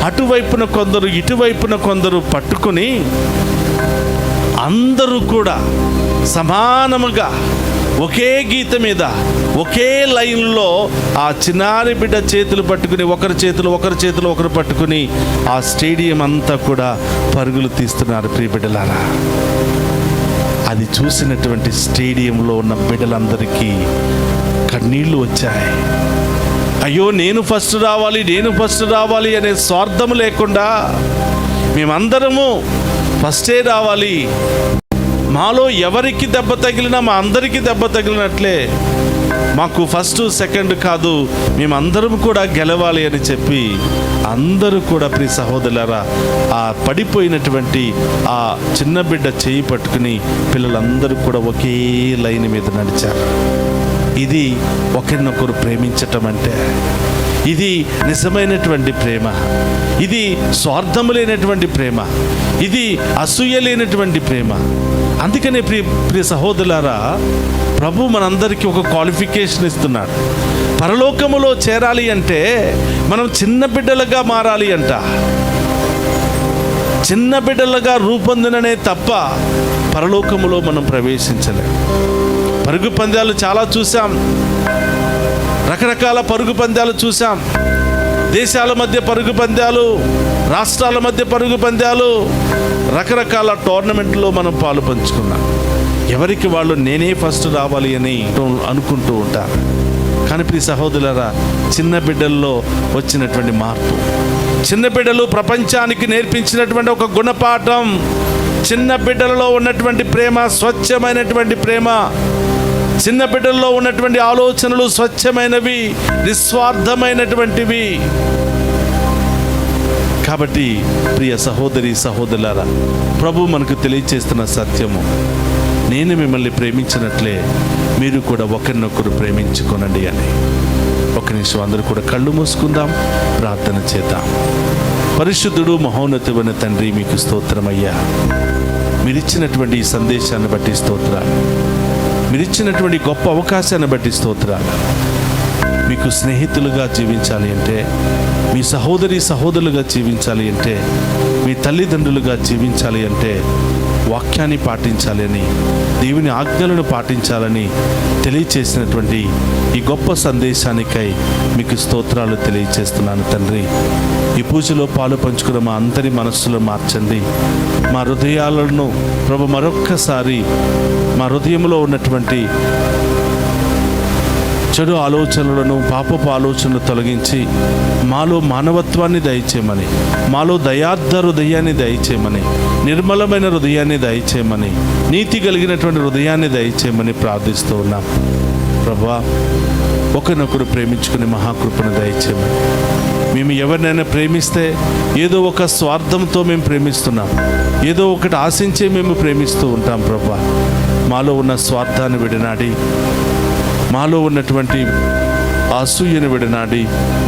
అటువైపున కొందరు, ఇటువైపున కొందరు పట్టుకుని అందరూ కూడా సమానముగా ఒకే గీత మీద ఒకే లైన్లో ఆ చిన్నారి బిడ్డ చేతులు పట్టుకుని ఒకరి చేతులు ఒకరు పట్టుకుని ఆ స్టేడియం అంతా కూడా పరుగులు తీస్తున్నారు. ప్రియ బిడ్డలారా, అది చూసినటువంటి స్టేడియంలో ఉన్న బిడ్డలందరికీ కన్నీళ్లు వచ్చాయి. అయ్యో, నేను ఫస్ట్ రావాలి అనే స్వార్థం లేకుండా మేమందరము ఫస్టే రావాలి, మాలో ఎవరికి దెబ్బ తగిలినా మా అందరికీ దెబ్బ తగిలినట్లే, మాకు ఫస్ట్ సెకండ్ కాదు, మేమందరం కూడా గెలవాలి అని చెప్పి అందరూ కూడా ప్రియ సహోదరులారా ఆ పడిపోయినటువంటి ఆ చిన్న బిడ్డ చేయి పట్టుకుని పిల్లలందరూ కూడా ఒకే లైన్ మీద నడిచారు. ఇది ఒకరినొకరు ప్రేమించటం అంటే, ఇది నిజమైనటువంటి ప్రేమ, ఇది స్వార్థము లేనటువంటి ప్రేమ, ఇది అసూయ లేనటువంటి ప్రేమ. అందుకనే ప్రియ సహోదరులారా, ప్రభు మనందరికీ ఒక క్వాలిఫికేషన్ ఇస్తున్నాడు. పరలోకములో చేరాలి అంటే మనం చిన్న బిడ్డలుగా మారాలి అంట. చిన్న బిడ్డలుగా రూపొందిననే తప్ప పరలోకములో మనం ప్రవేశించలేం. పరుగు పందాలు చాలా చూసాం, రకరకాల పరుగు పందాలు చూసాం. దేశాల మధ్య పరుగు పందాలు, రాష్ట్రాల మధ్య పరుగు పందాలు, రకరకాల టోర్నమెంట్లో మనం పాలు పంచుకున్నాం. ఎవరికి వాళ్ళు నేనే ఫస్ట్ రావాలి అని అనుకుంటూ ఉంటారు. కానీ ప్రియ సహోదరులారా, చిన్న బిడ్డల్లో వచ్చినటువంటి మార్పు, చిన్న బిడ్డలు ప్రపంచానికి నేర్పించినటువంటి ఒక గుణపాఠం. చిన్న బిడ్డలలో ఉన్నటువంటి ప్రేమ స్వచ్ఛమైనటువంటి ప్రేమ. చిన్న బిడ్డల్లో ఉన్నటువంటి ఆలోచనలు స్వచ్ఛమైనవి, నిస్వార్థమైనటువంటివి. కాబట్టి ప్రియ సహోదరి సహోదరులారా, ప్రభు మనకు తెలియచేస్తున్న సత్యము, నేను మిమ్మల్ని ప్రేమించినట్లే మీరు కూడా ఒకరినొకరు ప్రేమించుకోనండి అని. ఒక నిమిషం అందరూ కూడా కళ్ళు మూసుకుందాం, ప్రార్థన చేద్దాం. పరిశుద్ధుడు మహోన్నతుడైన తండ్రి, మీకు స్తోత్రమయ్యా. మీరిచ్చినటువంటి ఈ సందేశాన్ని బట్టి స్తోత్రాలు, మీరిచ్చినటువంటి గొప్ప అవకాశాన్ని బట్టి స్తోత్రాలు. మీకు స్నేహితులుగా జీవించాలి అంటే, మీ సహోదరి సహోదరులుగా జీవించాలి అంటే, మీ తల్లిదండ్రులుగా జీవించాలి అంటే వాక్యాన్ని పాటించాలి అని, దేవుని ఆజ్ఞలను పాటించాలని తెలియచేసినటువంటి ఈ గొప్ప సందేశానికై మీకు స్తోత్రాలు తెలియచేస్తున్నాను తండ్రి. ఈ పూజలో పాలు పంచుకున్న మా అందరి మనస్సులో మార్చండి. మా హృదయాలను ప్రభు మరొక్కసారి మా హృదయంలో ఉన్నటువంటి చెడు ఆలోచనలను, పాపపు ఆలోచనలు తొలగించి మాలో మానవత్వాన్ని దయచేయమని, మాలో దయార్థ హృదయాన్ని దయచేయమని, నిర్మలమైన హృదయాన్ని దయచేయమని, నీతి కలిగినటువంటి హృదయాన్ని దయచేయమని ప్రార్థిస్తూ ఉన్నాం. ప్రభువా, ఒకరినొకరు ప్రేమించుకునే మహాకృపను దయచేయమని. మేము ఎవరినైనా ప్రేమిస్తే ఏదో ఒక స్వార్థంతో మేము ప్రేమిస్తున్నాం, ఏదో ఒకటి ఆశించే మేము ప్రేమిస్తూ ఉంటాం. ప్రభువా, మాలో ఉన్న స్వార్థాన్ని విడనాడి, మాలో ఉన్నటువంటి అసూయను విడనాడి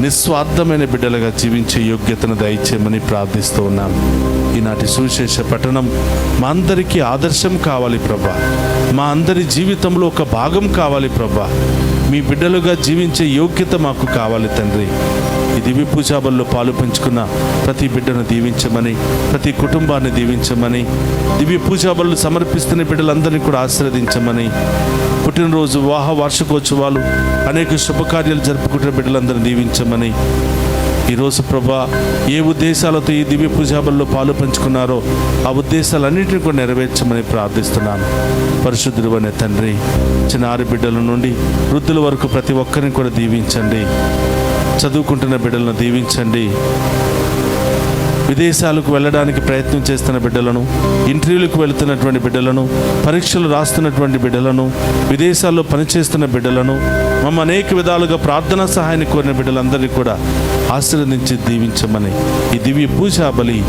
నిస్వార్థమైన బిడ్డలుగా జీవించే యోగ్యతను దయచేయమని ప్రార్థిస్తూ ఉన్నాం. ఈనాటి సువిశేష పఠనం మా అందరికీ ఆదర్శం కావాలి ప్రభా. మా అందరి జీవితంలో ఒక భాగం కావాలి ప్రభా. మీ బిడ్డలుగా జీవించే యోగ్యత మాకు కావాలి తండ్రి. ఈ దివ్య పూజాబల్లో పాలు పంచుకున్న ప్రతి బిడ్డను దీవించమని, ప్రతి కుటుంబాన్ని దీవించమని, దివ్య పూజాబళ్ళు సమర్పిస్తున్న బిడ్డలందరినీ కూడా ఆశీర్వదించమని, పుట్టినరోజు, వివాహ వార్షికోత్సవాలు, అనేక శుభకార్యాలు జరుపుకుంటున్న బిడ్డలందరినీ దీవించమని, ఈరోజు ప్రభా ఏ ఉద్దేశాలతో ఈ దివ్య పూజాబల్లో పాలు పంచుకున్నారో ఆ ఉద్దేశాలన్నింటినీ కూడా నెరవేర్చమని ప్రార్థిస్తున్నాను. పరిశుద్ధుడు అనే తండ్రి, చిన్నారి బిడ్డల నుండి వృద్ధుల వరకు ప్రతి ఒక్కరిని కూడా దీవించండి. చదువుకుంటున్న బిడ్డలను దీవించండి. విదేశాలకు వెళ్ళడానికి ప్రయత్నం చేస్తున్న బిడ్డలను, ఇంటర్వ్యూలకు వెళుతున్నటువంటి బిడ్డలను, పరీక్షలు రాస్తున్నటువంటి బిడ్డలను, విదేశాల్లో పనిచేస్తున్న బిడ్డలను, మమ్మ అనేక విధాలుగా ప్రార్థనా సహాయాన్ని కోరిన బిడ్డలందరినీ కూడా ఆశీర్వదించి దీవించమని, ఈ దివ్య పూజా బలి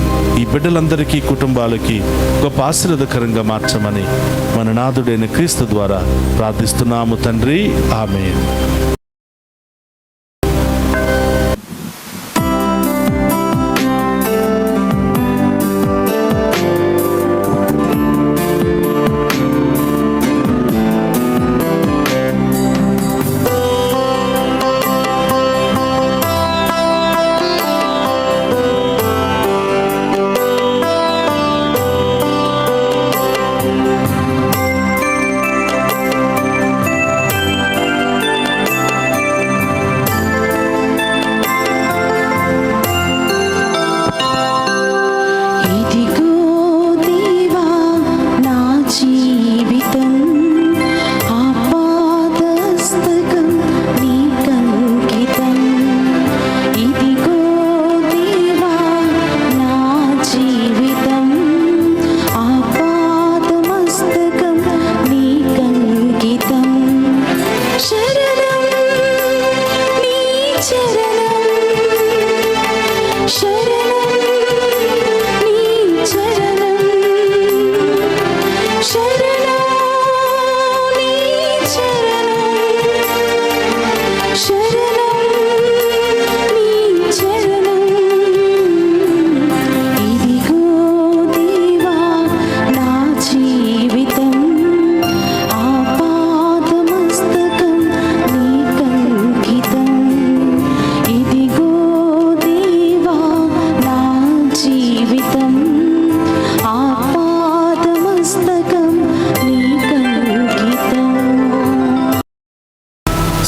ఈ బిడ్డలందరికీ, కుటుంబాలకి గొప్ప ఆశీర్వాదకరంగా మార్చమని మన నాథుడైన క్రీస్తు ద్వారా ప్రార్థిస్తున్నాము తండ్రి. ఆమేన్.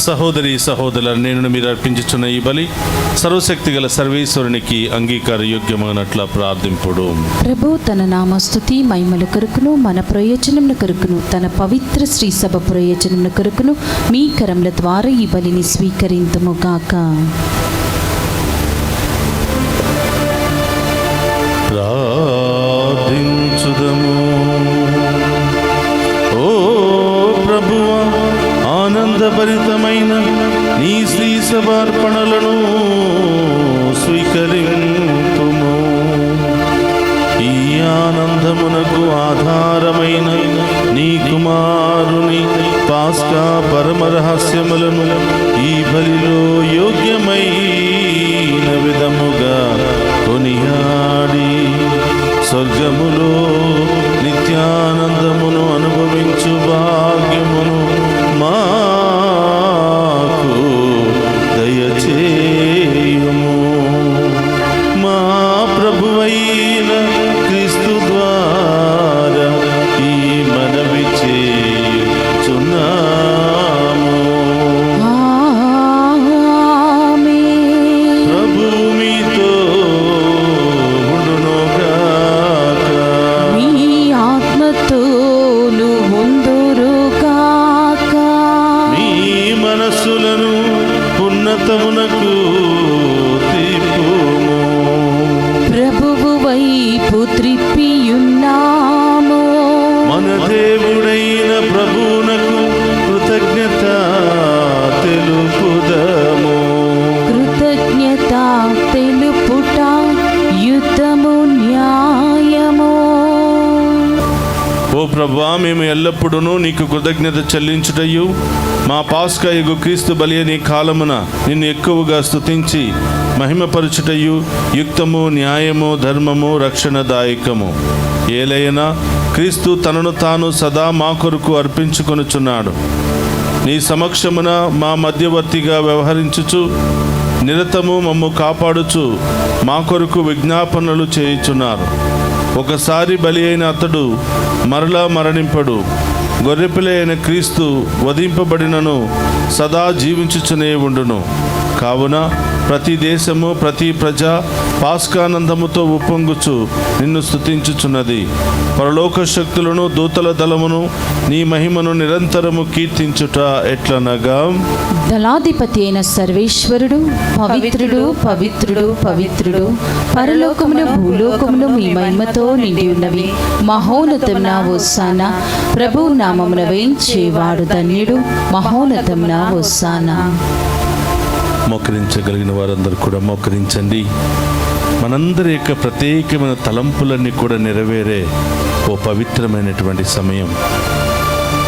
సహోదరి సహోదరుల, నేను మీరు అర్పించుచున్న ఈ బలి సర్వశక్తి గల సర్వేశ్వరునికి అంగీకార యోగ్యమైనట్ల ప్రార్థింపుడు. ప్రభు తన నామస్తుతి మహిమల కొరకును, మన ప్రయోజనముల కొరకును, తన పవిత్ర శ్రీ సభ ప్రయోజనముల కొరకును మీ కరముల ద్వారా ఈ బలిని స్వీకరింతుము గాక. ఆనందమునకు ఆధారమైన నీ కుమారుని పాస్కా పరమ రహస్యములను ఈ బలిలో యోగ్యమైన విధముగా కొనియాడి స్వర్గములో నిత్యానందమును అనుభవించు భాగ్యమును మాకు దయచేయుము. మా ప్రభువైన క్రీస్తు ద్వారా ఈ మనవి చేయుచున్నాము. ప్రభు మీతో ఉండునుగాక. మీ ఆత్మతోను ఉందురుగాక. మీ మనస్సులను ఉన్నతమునకు తిప్పుము. ప్రభువు వైపు త్రిప్పియున్నాము. మన దేవుడైన ప్రభువునకు కృతజ్ఞత తెలుపుదము. కృతజ్ఞత తెలుపుట యుద్ధము న్యాయము. ఓ ప్రభువా, మేము ఎల్లప్పుడూ నీకు కృతజ్ఞత చెల్లించుటయు మా పాస్కా యగు క్రీస్తు బలి అనే కాలమున నిన్ను ఎక్కువగా స్తుతించి మహిమపరచుటయు యుక్తము, న్యాయము, ధర్మము, రక్షణదాయకము. ఏలైనా క్రీస్తు తనను తాను సదా మా కొరకు అర్పించుకొనుచున్నాడు. నీ సమక్షమున మా మధ్యవర్తిగా వ్యవహరించుచు నిరతము మమ్ము కాపాడుచు మా కొరకు విజ్ఞాపనలు చేయుచున్నారు. ఒకసారి బలి అయిన అతడు మరలా మరణింపడు. గొర్రెపిల్ల అయిన క్రీస్తు వధింపబడినను సదా జీవించుచునే ఉండును. కావున ప్రతి దేశము, ప్రతి ప్రజ పాస్కానందముతో ఉప్పొంగుచు నిన్ను స్తుతించుచున్నది. పరలోక శక్తులను, దూతల దళమును నీ మహిమను నిరంతరము కీర్తించుట ఎట్లనగా, దళాధిపతి అయిన సర్వేశ్వరుడు పవిత్రుడు, పవిత్రుడు, పవిత్రుడు, పరలోకమును భూలోకమును మీ మహిమతో నిండి ఉన్నవి. మహోన్నతమున హోసానా. ప్రభు నామమున వేయించేవాడు ధన్యుడు. మహోన్నతమున హోసానా. మోకరించగలిగిన వారందరూ కూడా మోకరించండి. మనందరి యొక్క ప్రత్యేకమైన తలంపులన్నీ కూడా నెరవేరే ఓ పవిత్రమైనటువంటి సమయం.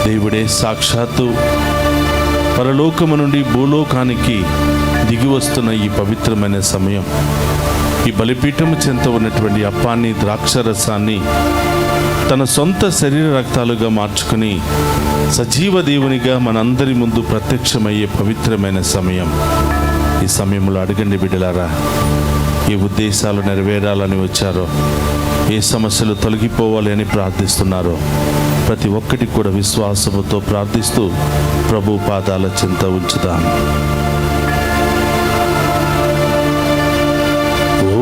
దేవుడే సాక్షాత్తు పరలోకము నుండి భూలోకానికి దిగి వస్తున్న ఈ పవిత్రమైన సమయం. ఈ బలిపీఠము చెంత ఉన్నటువంటి అప్పాన్ని, ద్రాక్షరసాన్ని తన సొంత శరీర రక్తాలుగా మార్చుకుని సజీవ దేవునిగా మనందరి ముందు ప్రత్యక్షమయ్యే పవిత్రమైన సమయం. ఈ సమయంలో అడగండి బిడ్డలారా, ఏ ఉద్దేశాలు నెరవేరాలని వచ్చారో, ఏ సమస్యలు తొలగిపోవాలి అని ప్రార్థిస్తున్నారో ప్రతి ఒక్కటి కూడా విశ్వాసముతో ప్రార్థిస్తూ ప్రభు పాదాల చెంత ఉంచుదాం. ఓ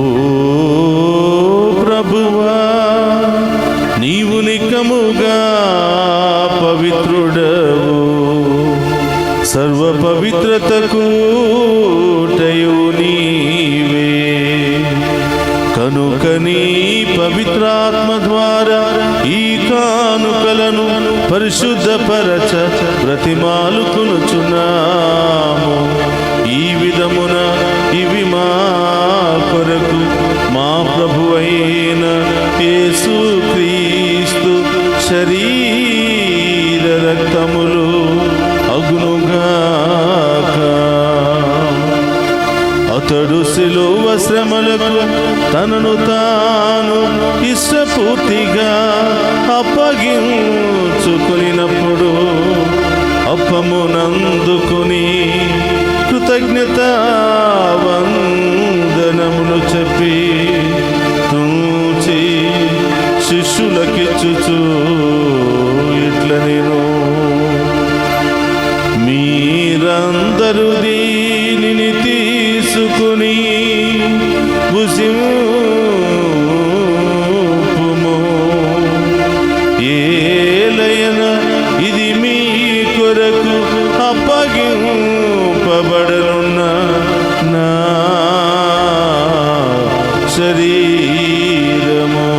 ప్రభువా, నీవు నికముగా పవిత్రుడవు, సర్వ పవిత్రతకు టయు నీవే. కనుక నీ పవిత్రాత్మ ద్వారా ఈ కానుకలను పరిశుద్ధపరచ బ్రతిమాలుకొనుచున్నాము. ఈ విధమున ఇవి మా కొరకు మా ప్రభువైన యేసుక్రీస్తు శరీర రక్తములు అగునుగాక. అతడు శిలువ శ్రమలకు తనను తాను ఇష్టపూర్తిగా అప్పగించుకొనినప్పుడు అప్పమునందుకుని కృతజ్ఞత వందనములు చెప్పి తుంచి శిష్యులకిచ్చుచు ఇట్ల నేను, మీరందరూ దీనిని తీసుకుని భుజింపుము. ఏలయన ఇది మీ కొరకు అప్పగింపబడనున్న నా శరీరము.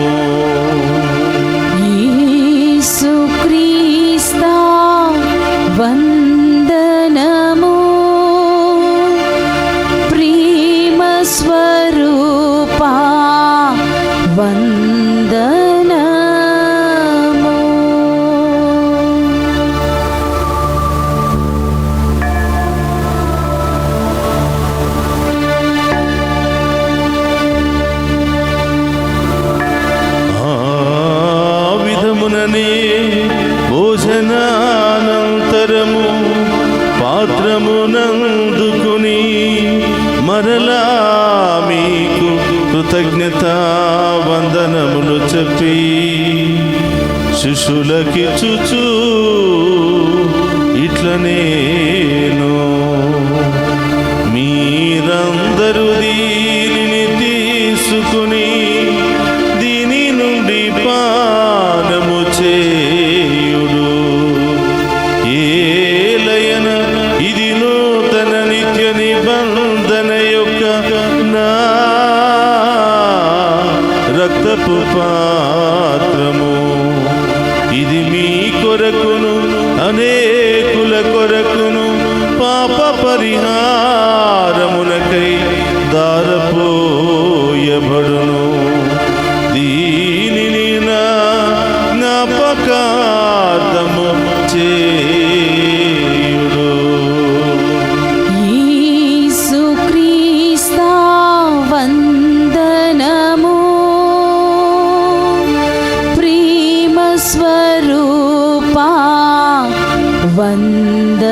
పాత్రమునందుకుని మరలా మీకు కృతజ్ఞత వందనములు చెప్పి శిష్యులకిచ్చుచు ఇట్లనేను, మీరందరూ దీనిని తీసుకుని దీని నుండి పానము చేయుడు. ఏలయన ఇది నూతన నిత్య నిబంధన యొక్క నా రక్తపు పాత్రము. ఇది మీ కొరకును అనేకుల కొరకును పాప పరిహారమునకై దారపోయబడును. దీనిని నా జ్ఞాపకార్థము చేయుడు. యేసుక్రీస్తు వందనము, ప్రేమ స్వరూపా వందనము.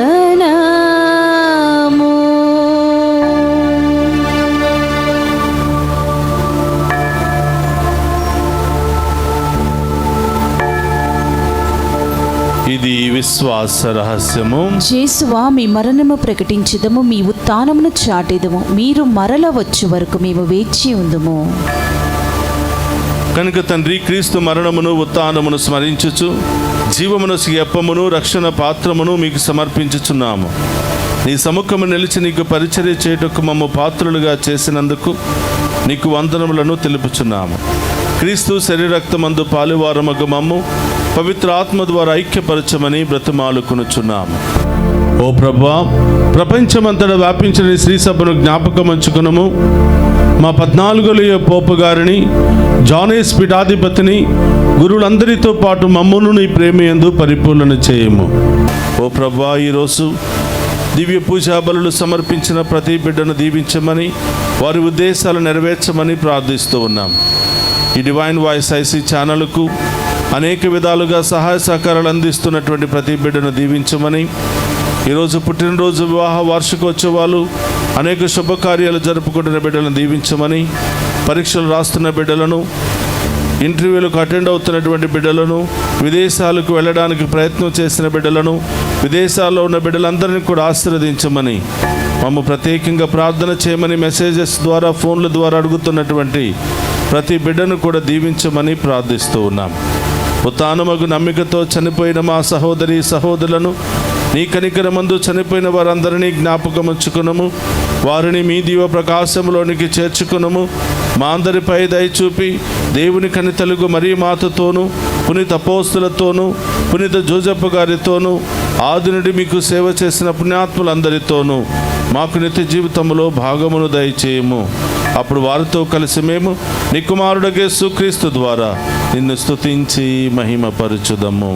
ఇది విశ్వాస రహస్యము. యేసువా, మీ మరణము ప్రకటించుదము, మీ ఉత్థానమును చాటెదము. మీరు మరల వచ్చు వరకు మేము వేచి ఉందుము. కనుక తండ్రి, క్రీస్తు మరణమును ఉత్థానమును స్మరించుచు జీవమును అప్పమును రక్షణ పాత్రమును మీకు సమర్పించుచున్నాము. నీ సముఖము నిలిచి నీకు పరిచర్య చేయుటకు మమ్ము పాత్రులుగా చేసినందుకు నీకు వందనములను తెలుపుచున్నాము. క్రీస్తు శరీరక్తమందు పాలువారమగు మమ్ము పవిత్ర ఆత్మ ద్వారా ఐక్యపరచమని బ్రతిమాలుకొనుచున్నాము. ఓ ప్రభువా, ప్రపంచమంతటా వ్యాపించిన నీ శ్రీ సభను జ్ఞాపకం ఉంచుకునము. మా 14వ పోపు గారిని, జానేస్ పీఠాధిపతిని, గురువులందరితో పాటు మమ్మును నీ ప్రేమయందు పరిపూర్ణ చేయము. ఓ ప్రభువా, ఈరోజు దివ్య పూజా బలులు సమర్పించిన ప్రతి బిడ్డను దీవించమని, వారి ఉద్దేశాలు నెరవేర్చమని ప్రార్థిస్తూ ఉన్నాం. ఈ డివైన్ వాయిస్ ఐసీ ఛానల్కు అనేక విధాలుగా సహాయ సహకారాలు అందిస్తున్నటువంటి ప్రతి బిడ్డను దీవించమని, ఈరోజు పుట్టినరోజు, వివాహ వార్షికోత్సవాలు, అనేక శుభకార్యాలు జరుపుకుంటున్న బిడ్డలను దీవించమని, పరీక్షలు రాస్తున్న బిడ్డలను, ఇంటర్వ్యూలకు అటెండ్ అవుతున్నటువంటి బిడ్డలను, విదేశాలకు వెళ్ళడానికి ప్రయత్నం చేసిన బిడ్డలను, విదేశాల్లో ఉన్న బిడ్డలందరినీ కూడా ఆశీర్వదించమని, మమ్ము ప్రత్యేకంగా ప్రార్థన చేయమని మెసేజెస్ ద్వారా, ఫోన్ల ద్వారా అడుగుతున్నటువంటి ప్రతి బిడ్డను కూడా దీవించమని ప్రార్థిస్తూ ఉన్నాం. ఉత్థానమగు నమ్మికతో చనిపోయిన మా సహోదరి సహోదరులను, నీ కనికరమందు చనిపోయిన వారందరినీ జ్ఞాపకం ఉంచుకునము. వారిని మీ దీవ ప్రకాశంలోనికి చేర్చుకునము. మా అందరిపై దయచూపి దేవుని కనితలుగు మరియ మాతతోనూ, పునీత అపోస్తులతోనూ, పునీత జోజప్ప గారితోనూ, ఆది నుండి మీకు సేవ చేసిన పుణ్యాత్ములందరితోనూ మాకు నిత్య జీవితంలో భాగమును దయచేయము. అప్పుడు వారితో కలిసి మేము నీ కుమారుడగు యేసుక్రీస్తు ద్వారా నిన్ను స్తుతించి మహిమపరచుదము.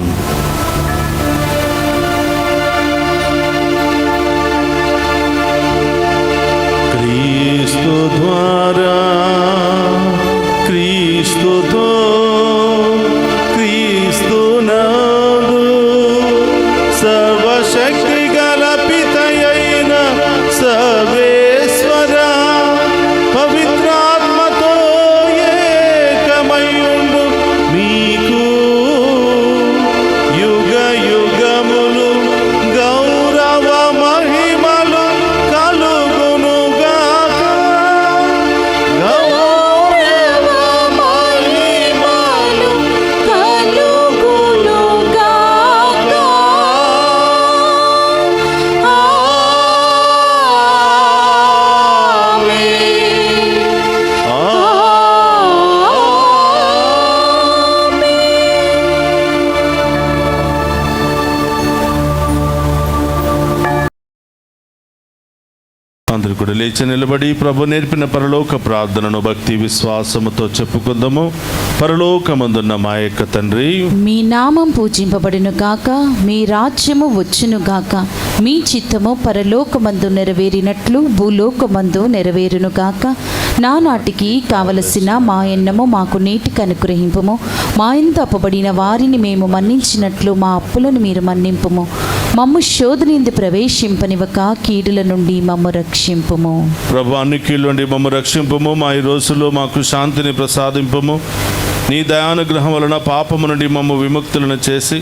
క్రీస్తు ద్వారా, క్రీస్తుతో, క్రీస్తునందు సర్వశక్తి గల పితయైన సర్వేశ్వర పవిత్రాత్మతో ఏకమయుండు మీకు యుగ యుగములు గౌరవ మహిమలు కలుగునుగాక. గౌరవ మహిమలు కలుగునుగాక. అందరూ కూడా లేచి నిలబడి ప్రభు నేర్పిన పరలోక ప్రార్థనను భక్తి విశ్వాసముతో చెప్పుకుందాము. పరలోకమందున్న మా యొక్క తండ్రి, మీ నామం పూజింపబడును గాక, మీ రాజ్యము వచ్చును గాక, మీ చిత్తము పరలోకమందు నెరవేరినట్లు భూలోకమందు నెరవేరును గాక. నానాటికి కావలసిన మా ఎన్నము మాకు నేటికి అనుగ్రహింపుము. మా ఇంత అప్పబడిన వారిని మేము మన్నించినట్లు మా అప్పులను మీరు మన్నింపుము. మమ్ము శోధనిందు ప్రవేశింపనివ్వక కీడుల నుండి మమ్ము రక్షింపుము. ప్రభు, అన్ని కీళ్ళ నుండి మమ్ము రక్షింపము. మా ఈ రోజుల్లో మాకు శాంతిని ప్రసాదింపము. నీ దయానుగ్రహం వలన పాపము నుండి మమ్ము విముక్తులను చేసి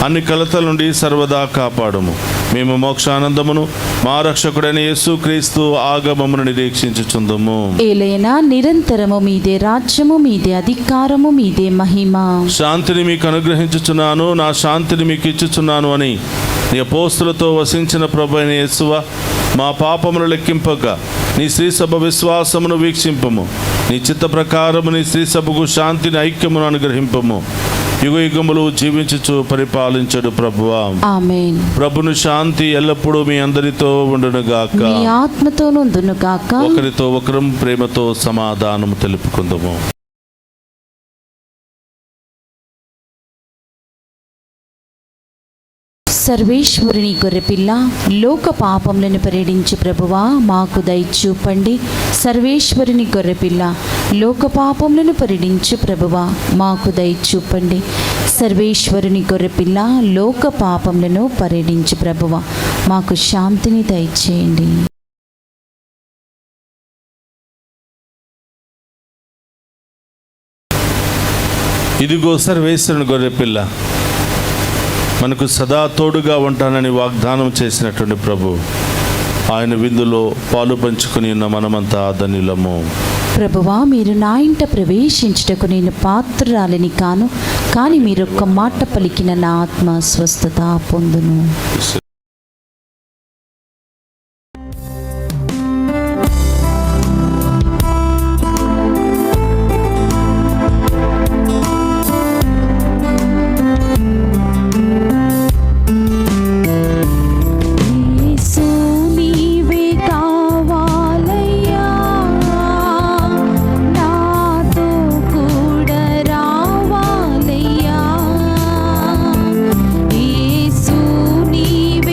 అన్ని కలతల నుండి సర్వదా కాపాడుము. మేము మోక్షానందమును మా రక్షకుడైన యేసుక్రీస్తు ఆగమమును నిరీక్షించుచుందుము. ఏలైనా నిరంతరము మీదే రాజ్యము, మీదే అధికారము, మీదే మహిమ. శాంతిని మీకు అనుగ్రహించుచున్నాను, నా శాంతిని మీకు ఇచ్చుచున్నాను అని నీ అపోస్తులతో వసించిన ప్రభు అయిన యేసువా, మా పాపమును లెక్కింపక నీ శ్రీసభ విశ్వాసమును వీక్షింపము. నీ చిత్త ప్రకారము నీ శ్రీసభకు శాంతిని, ఐక్యమును అనుగ్రహింపము. యుగ యుగములు జీవించుచు పరిపాలించడు ప్రభువా. ఆమేన్. ప్రభును శాంతి ఎల్లప్పుడూ మీ అందరితో ఉండునుగాక. మీ ఆత్మతోను ఉండునుగాక. ఒకరితో ఒకరం ప్రేమతో సమాధానము తెలుపుకుందాము. సర్వేశ్వరుని గొర్రెపిల్ల, లోక పాపములను పరిహరించు ప్రభువా, మాకు దయచూపండి. సర్వేశ్వరుని గొర్రెపిల్ల, లోక పాపములను పరిహరించు ప్రభువా, మాకు దయచూపండి. సర్వేశ్వరుని గొర్రెపిల్ల, లోక పాపములను పరిహరించు ప్రభువా, మాకు శాంతిని దయచేయండి. ఇదిగో సర్వేశ్వరుని గొర్రెపిల్ల, మనకు సదా తోడుగా ఉంటానని వాగ్దానం చేసినటువంటి ప్రభు, ఆయన విందులో పాలు పంచుకుని ఉన్న మనమంతా ధన్యులము. ప్రభువా, మీరు నా ఇంట ప్రవేశించుటకు నేను పాత్రురాలిని కాను, కానీ మీరొక్క మాట పలికిన నా ఆత్మ స్వస్థత పొందును. యేసు నీవే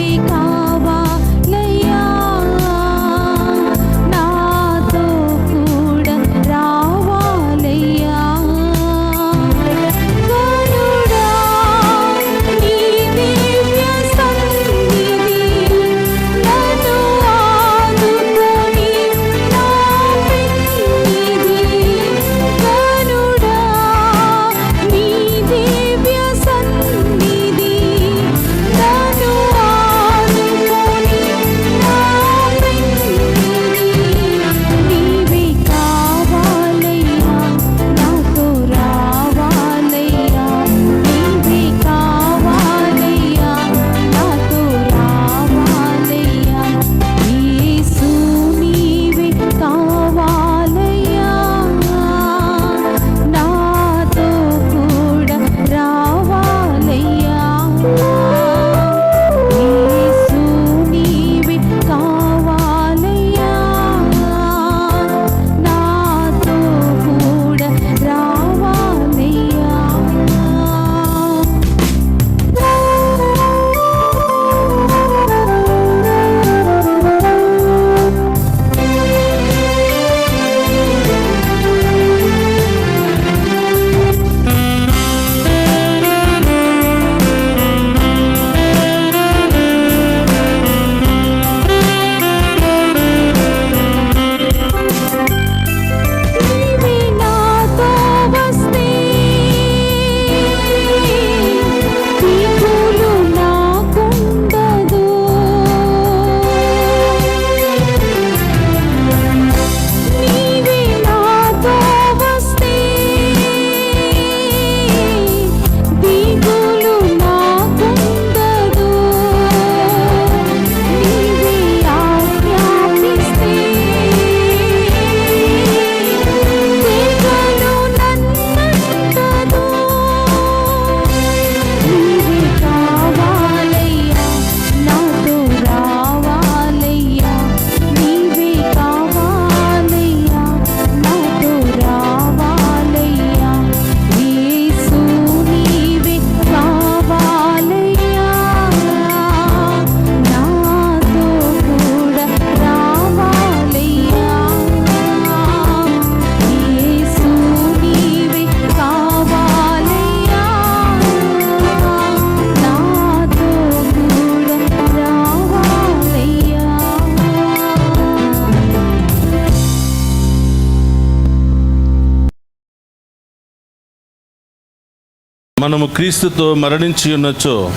మనము క్రీస్తుతో మరణించి ఉన్నచో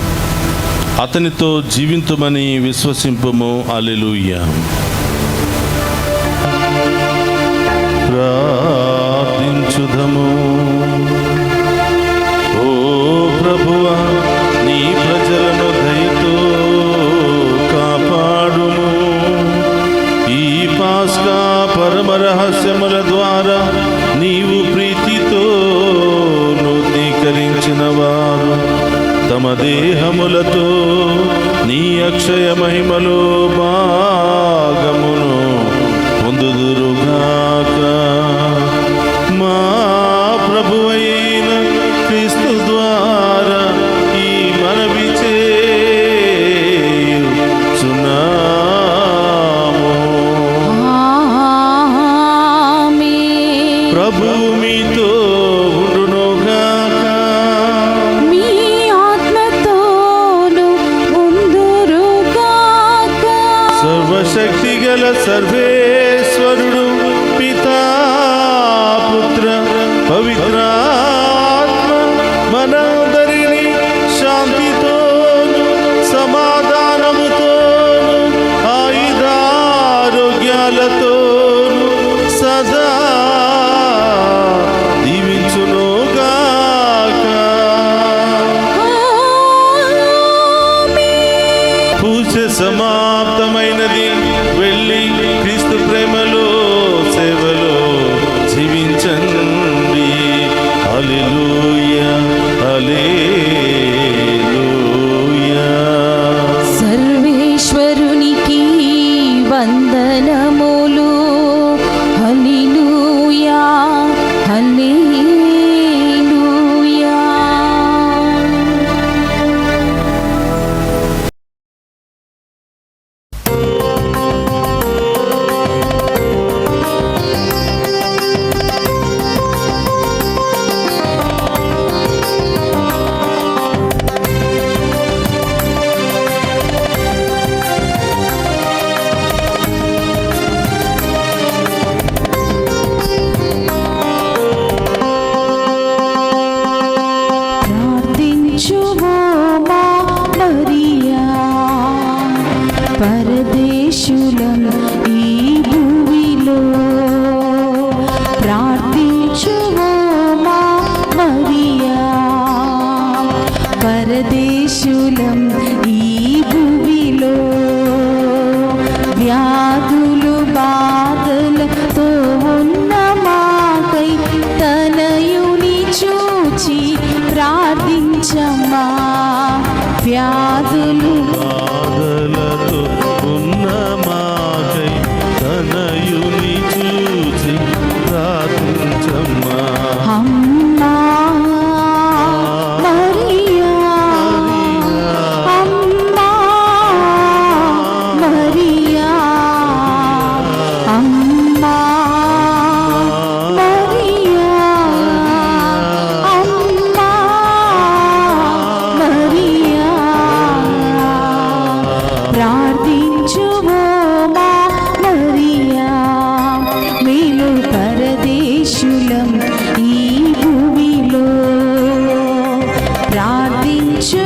అతనితో జీవింతుమని విశ్వసింపుము. హల్లెలూయా. ప్రార్థించుదము. ఓ ప్రభువా, నీ ప్రజలను దయతో కాపాడుము. ఈ పాస్కా పరమ రహస్యముల ద్వారా నీవు ప్రీతితో నూతనీకరించిన వారు తమ దేహములతో నీ అక్షయ మహిమలో భాగమును పొందుదురుగాక. మా ప్రభువైన క్రీస్తు ద్వారా ఈ మనవి చేయుచున్నాము. ఆమేన్. ప్రభువు మీతో ఉండునుగాక. మీ ఆత్మతోను ఉందురుగాక. సర్వశక్తి గల సర్వేశ్వరుడు పితా పుత్ర పవిత్రాత్మ మనందరినీ శాంతితోను సమాధానముతోను ఆయుధారోగ్యాలతోను సదా దీవించునుగాక. పూజ సమాప్తమైనది. వెళ్ళి క్రీస్తు ప్రేమలో సేవలో జీవించండి. హల్లెలూయా, హల్లెలూయా. సర్వేశ్వరునికి వందనములు. హల్లెలూయా, హల్లెలూయా. ప్రార్థించుము మా మరియా, పరదేశులం ఈ భూమిలో. ప్రార్థించుము మా మరియా, పరదేశులం ఈ భూమిలో. వ్యాధులు బాధలతో ఉన్న మాకై తనయుని చూచి ప్రార్థించమ్మా. వ్యాధులు బాధలతో ఉన్న మాకై తనయుని చూసి ప్రార్థించమ్మా. అమ్మా మరియా, అమ్మా మరియా, అమ్మా మరియా, అమ్మా మరియా. ప్రార్థించుము మా మరియా, మేలు పరదేశులం ఈ భూమిలో. ప్రార్థించు